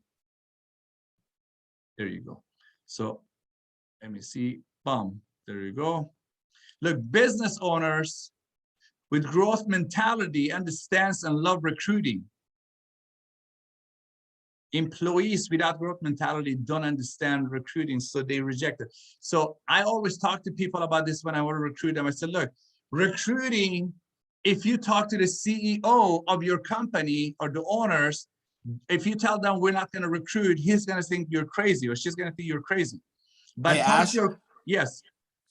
There you go. So let me see, boom, there you go. Look, business owners with growth mentality understands and love recruiting. employees without growth mentality don't understand recruiting, so they reject it. So I always talk to people about this when I want to recruit them. I said, look, recruiting, if you talk to the CEO of your company or the owners, if you tell them we're not going to recruit, he's going to think you're crazy, or she's going to think you're crazy. But hey, Ash, yes.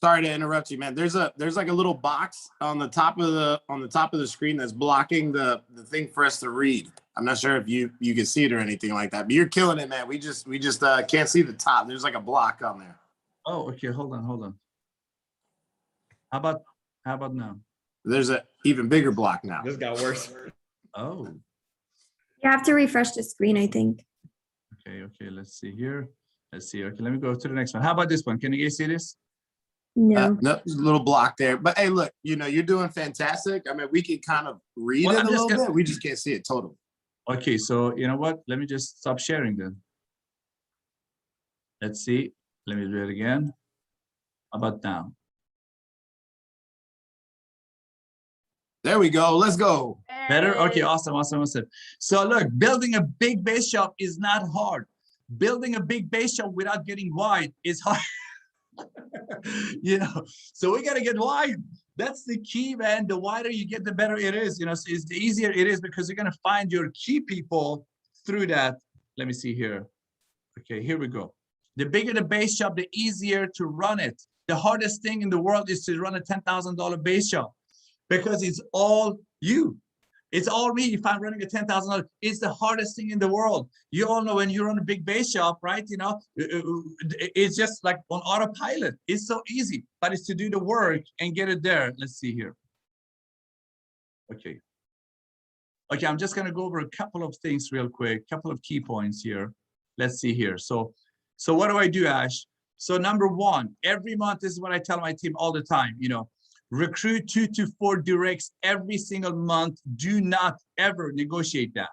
Sorry to interrupt you, man. There's like a little box on the top of the screen that's blocking the thing for us to read. I'm not sure if you can see it or anything like that, but you're killing it, man. We just can't see the top. There's like a block on there. Oh, okay. Hold on. How about now? There's an even bigger block now. This got worse. Oh. You have to refresh the screen, I think. Okay. Let's see here. Let's see. Okay, let me go to the next one. How about this one? Can you guys see this? No. No, there's a little block there. But hey, look, you're doing fantastic. I mean, we can kind of read it a little bit. We just can't see it totally. Okay, so you know what? Let me just stop sharing then. Let's see. Let me do it again. How about now? There we go. Let's go. Better? Okay, awesome. So look, building a big base shop is not hard. Building a big base shop without getting wide is hard. So we got to get wide. That's the key, man. The wider you get, the better it is. So it's the easier it is, because you're going to find your key people through that. Let me see here. Okay, here we go. The bigger the base shop, the easier to run it. The hardest thing in the world is to run a $10,000 base shop, because it's all you. It's all me. If I'm running a $10,000, it's the hardest thing in the world. You all know when you run a big base shop, right? It's just like on autopilot. It's so easy, but it's to do the work and get it there. Let's see here. Okay, I'm just going to go over a couple of things real quick, couple of key points here. Let's see here. So what do I do, Ash? So number one, every month, this is what I tell my team all the time, recruit 2 to 4 directs every single month. Do not ever negotiate that.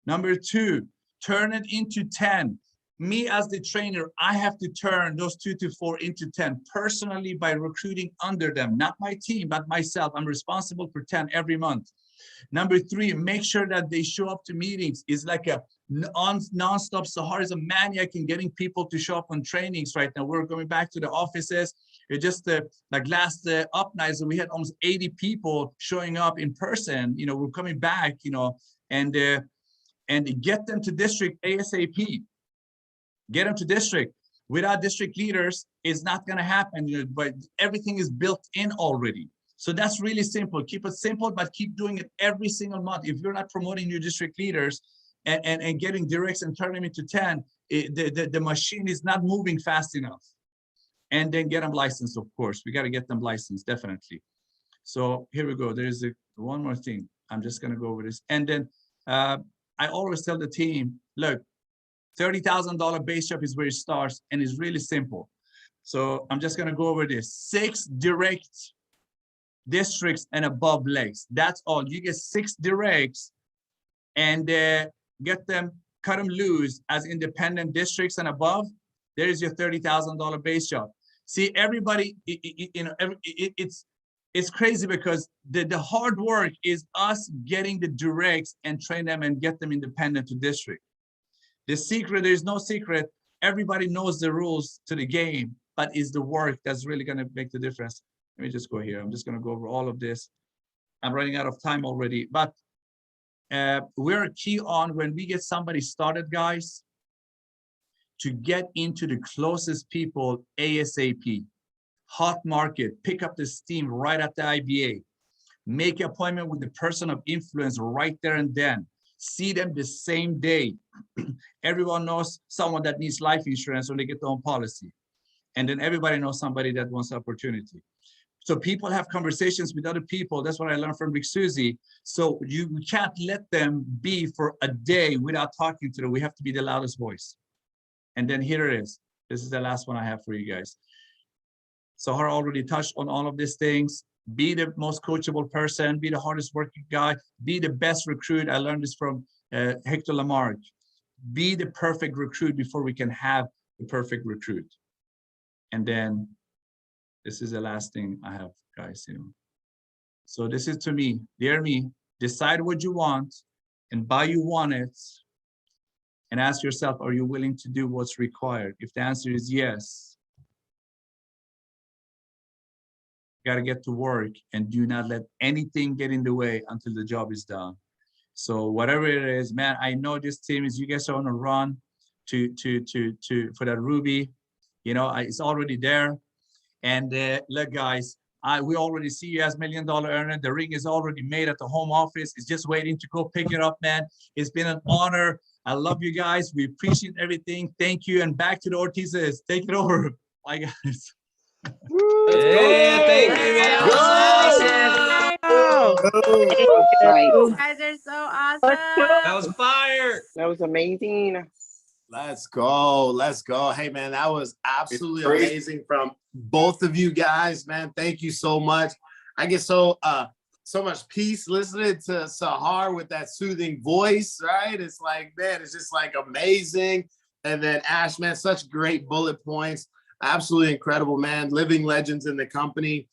Number 2, turn it into 10. Me as the trainer, I have to turn those 2 to 4 into 10 personally by recruiting under them, not my team, but myself. I'm responsible for 10 every month. Number 3, make sure that they show up to meetings. It's like a non-stop. Sahar is a maniac in getting people to show up on trainings right now. We're going back to the offices. It just like last up night, so we had almost 80 people showing up in person. We're coming back, and get them to district ASAP. Get them to district. Without district leaders, it's not going to happen. But everything is built in already. So that's really simple. Keep it simple, but keep doing it every single month. If you're not promoting your district leaders and getting directs and turning them into 10, the machine is not moving fast enough. And then get them licensed, of course. We got to get them licensed, definitely. So here we go. There's one more thing. I'm just going to go over this. And then I always tell the team, look, $30,000 base shop is where it starts, and it's really simple. So I'm just going to go over this. 6 direct districts and above legs. That's all. You get 6 directs and get them, cut them loose as independent districts and above. There is your $30,000 base shop. See, everybody, it's crazy, because the hard work is us getting the directs and train them and get them independent to district. The secret, there's no secret. Everybody knows the rules to the game, but it's the work that's really going to make the difference. Let me just go here. I'm just going to go over all of this. I'm running out of time already, but we're key on when we get somebody started, guys, to get into the closest people ASAP. Hot market, pick up the steam right at the IBA. Make an appointment with the person of influence right there and then. See them the same day. Everyone knows someone that needs life insurance when they get their own policy. And then everybody knows somebody that wants opportunity. So people have conversations with other people. That's what I learned from Rick Susie. So you can't let them be for a day without talking to them. We have to be the loudest voice. And then here it is. This is the last one I have for you guys. Sahar already touched on all of these things. Be the most coachable person. Be the hardest working guy. Be the best recruit. I learned this from Hector LaMarque. Be the perfect recruit before we can have the perfect recruit. And then this is the last thing I have, guys. So this is to me, dear me, decide what you want, and by you want it, and ask yourself, are you willing to do what's required? If the answer is yes, you got to get to work and do not let anything get in the way until the job is done. So whatever it is, man, I know this team is, you guys are on a run for that Ruby, you know, it's already there. And look, guys, we already see you as $1 million earner. The ring is already made at the home office. It's just waiting to go pick it up, man. It's been an honor. I love you guys. We appreciate everything. Thank you. And back to the Ortizes. Take it over. Bye, guys. Yeah, thank you, man. You guys are so awesome. That was fire. That was amazing. Let's go. Let's go. Hey, man, that was absolutely amazing from both of you guys, man. Thank you so much. I get so much peace listening to Sahar with that soothing voice, right? It's like, man, it's just like amazing. And then Ash, man, such great bullet points. Absolutely incredible, man. Living legends in the company.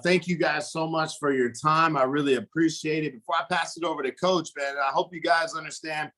Thank you guys so much for your time. I really appreciate it. Before I pass it over to Coach, man, I hope you guys understand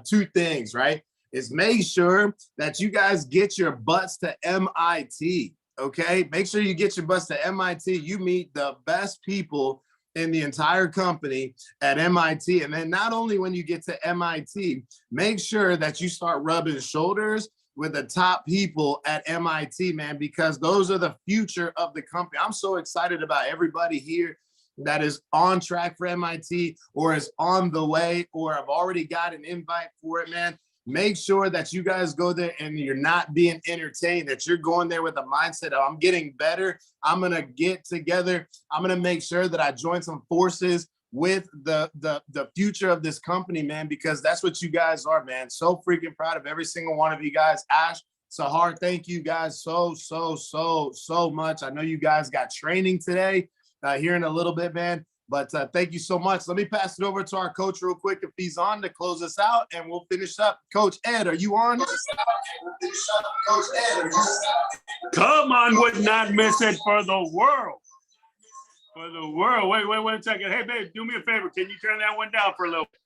two things, right? Is make sure that you guys get your butts to MIT, okay? Make sure you get your butts to MIT. You meet the best people in the entire company at MIT. And then not only when you get to MIT, make sure that you start rubbing shoulders with the top people at MIT, man, because those are the future of the company. I'm so excited about everybody here that is on track for MIT or is on the way or have already got an invite for it, man. Make sure that you guys go there and you're not being entertained, that you're going there with a mindset of, I'm getting better. I'm going to get together. I'm going to make sure that I join some forces with the future of this company, man, because that's what you guys are, man. So freaking proud of every single one of you guys. Ash, Sahar, thank you guys so much. I know you guys got training today here in a little bit, man. But thank you so much. Let me pass it over to our coach real quick if he's on to close us out, and we'll finish up. Coach Ed, are you on? Come on, would not miss it for the world. For the world. Wait 1 second. Hey, babe, do me a favor. Can you turn that one down for a little bit?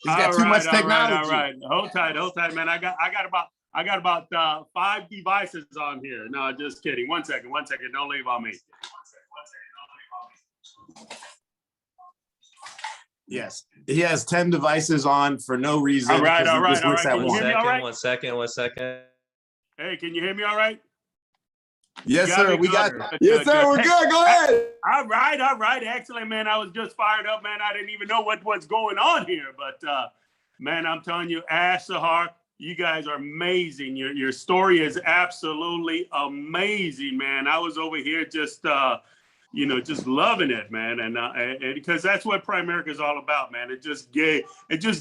He's got too much technology. All right. Hold tight, man. I got about 5 devices on here. No, just kidding. 1 second. Don't leave on me. Yes, he has 10 devices on for no reason. All right. Can you hear me all right? 1 second. Hey, can you hear me all right? Yes, sir. We got. Yes, sir. We're good. Go ahead. All right. Excellent, man. I was just fired up, man. I didn't even know what's going on here, but man, I'm telling you, Ash, Sahar, you guys are amazing. Your story is absolutely amazing, man. I was over here just loving it, man, and because that's what Primerica is all about, man. It just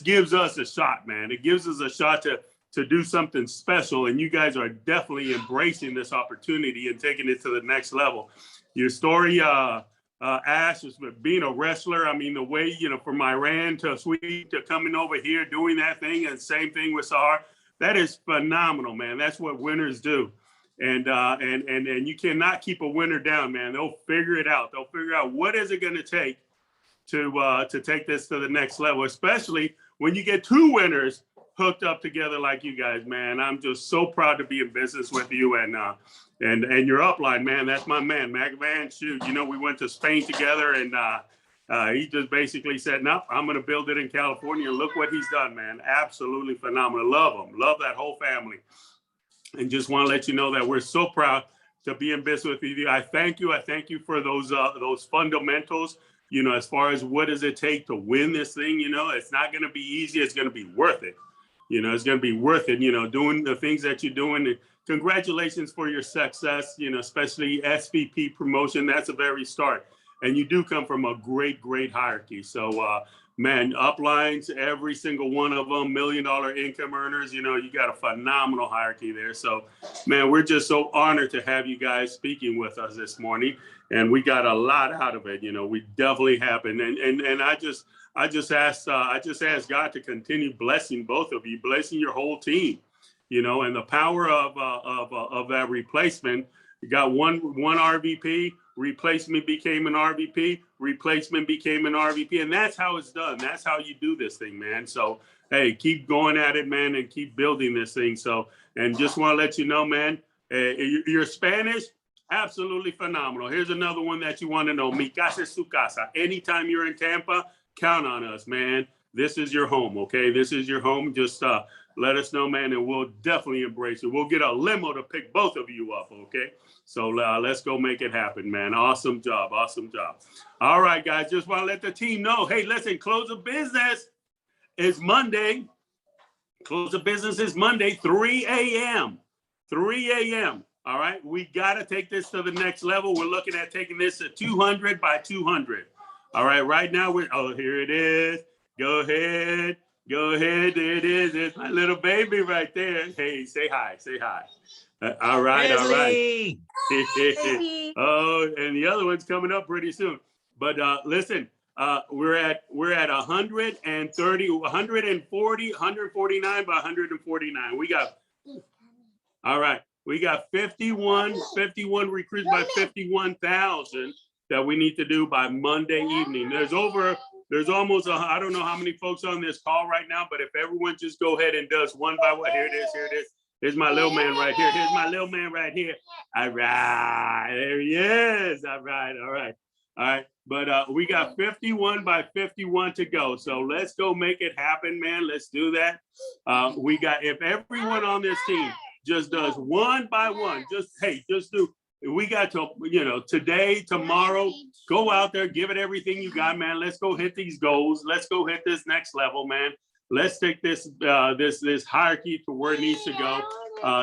gives us a shot, man. It gives us a shot to do something special, and you guys are definitely embracing this opportunity and taking it to the next level. Your story, Ash, is being a wrestler. I mean, the way, from Iran to Sweden to coming over here, doing that thing, and same thing with Sahar, that is phenomenal, man. That's what winners do. And you cannot keep a winner down, man. They'll figure it out. They'll figure out what is it going to take to take this to the next level, especially when you get 2 winners hooked up together like you guys, man. I'm just so proud to be in business with you and your upline, man. That's my man, Macavan. Shoot, we went to Spain together, and he just basically said, no, I'm going to build it in California. And look what he's done, man. Absolutely phenomenal. Love him. Love that whole family. And just want to let you know that we're so proud to be in business with you. I thank you. I thank you for those fundamentals, as far as what does it take to win this thing. It's not going to be easy. It's going to be worth it. It's going to be worth it, doing the things that you're doing. And congratulations for your success, especially SVP promotion. That's a very start. And you do come from a great hierarchy. So, man, uplines, every single one of them, $1 million income earners, you got a phenomenal hierarchy there. So, man, we're just so honored to have you guys speaking with us this morning. And we got a lot out of it. We definitely have. And I just asked God to continue blessing both of you, blessing your whole team, and the power of that replacement. You got one RVP, replacement became an RVP, replacement became an RVP, and that's how it's done. That's how you do this thing, man. So, hey, keep going at it, man, and keep building this thing. So, and just want to let you know, man, your Spanish, absolutely phenomenal. Here's another one that you want to know. Mi casa es su casa. Anytime you're in Tampa, count on us, man. This is your home, okay? This is your home. Just let us know, man, and we'll definitely embrace it. We'll get a limo to pick both of you up, okay? So let's go make it happen, man. Awesome job. Awesome job. All right, guys, just want to let the team know, hey, listen, close of business is Monday. Close of business is Monday, 3 a.m. 3 a.m. All right, we got to take this to the next level. We're looking at taking this to 200 by 200. All right, right now here it is. Go ahead. Go ahead. There it is. It's my little baby right there. Hey, say hi. Say hi. All right. All right. Oh, and the other one's coming up pretty soon. But listen, we're at 130, 140, 149 by 149. We got, all right. We got 51 recruits by 51,000 that we need to do by Monday evening. There's almost, I don't know how many folks on this call right now, but if everyone just go ahead and does one by one, here it is, here it is. Here's my little man right here. Here's my little man right here. All right, there he is. All right, all right, all right. But we got 51 by 51 to go. So let's go make it happen, man. Let's do that. We got, if everyone on this team just does one by one, just do. We got to, today, tomorrow, go out there, give it everything you got, man. Let's go hit these goals. Let's go hit this next level, man. Let's take this this hierarchy to where it needs to go.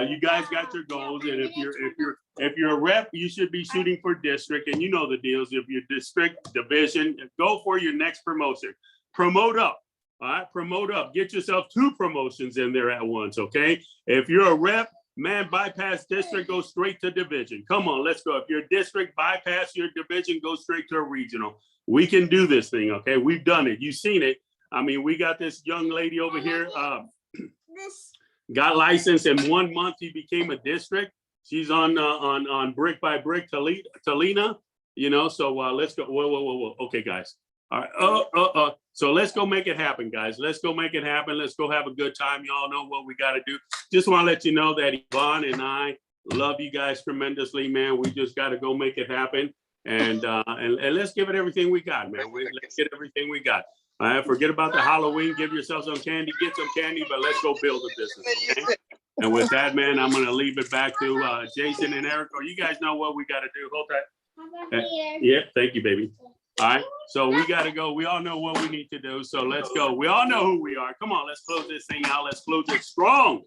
You guys got your goals, and if you're a rep, you should be shooting for district, and you know the deals. If you're district, division, go for your next promotion. Promote up. All right, promote up. Get yourself 2 promotions in there at once, okay? If you're a rep, man, bypass district, go straight to division. Come on, let's go. If you're district, bypass your division, go straight to a regional. We can do this thing, okay? We've done it. You've seen it. I mean, we got this young lady over here, got licensed in 1 month. She became a district. She's on brick by brick Talina, so let's go. Whoa. Okay, guys. All right. So let's go make it happen, guys. Let's go make it happen. Let's go have a good time. Y'all know what we got to do. Just want to let you know that Yvonne and I love you guys tremendously, man. We just got to go make it happen. And let's give it everything we got, man. Let's get everything we got. Forget about the Halloween. Give yourself some candy. Get some candy, but let's go build a business, okay? And with that, man, I'm going to leave it back to Jason and Eric. You guys know what we got to do. Hold that. Yeah, thank you, baby. All right, so we got to go. We all know what we need to do, so let's go. We all know who we are. Come on, let's close this thing out. Let's close it strong.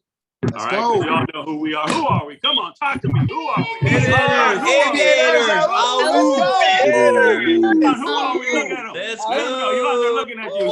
All right, we all know who we are. Who are we? Come on, talk to me. Who are we? Aviators. Who are we? Look at them. Let's go. You out there looking at you.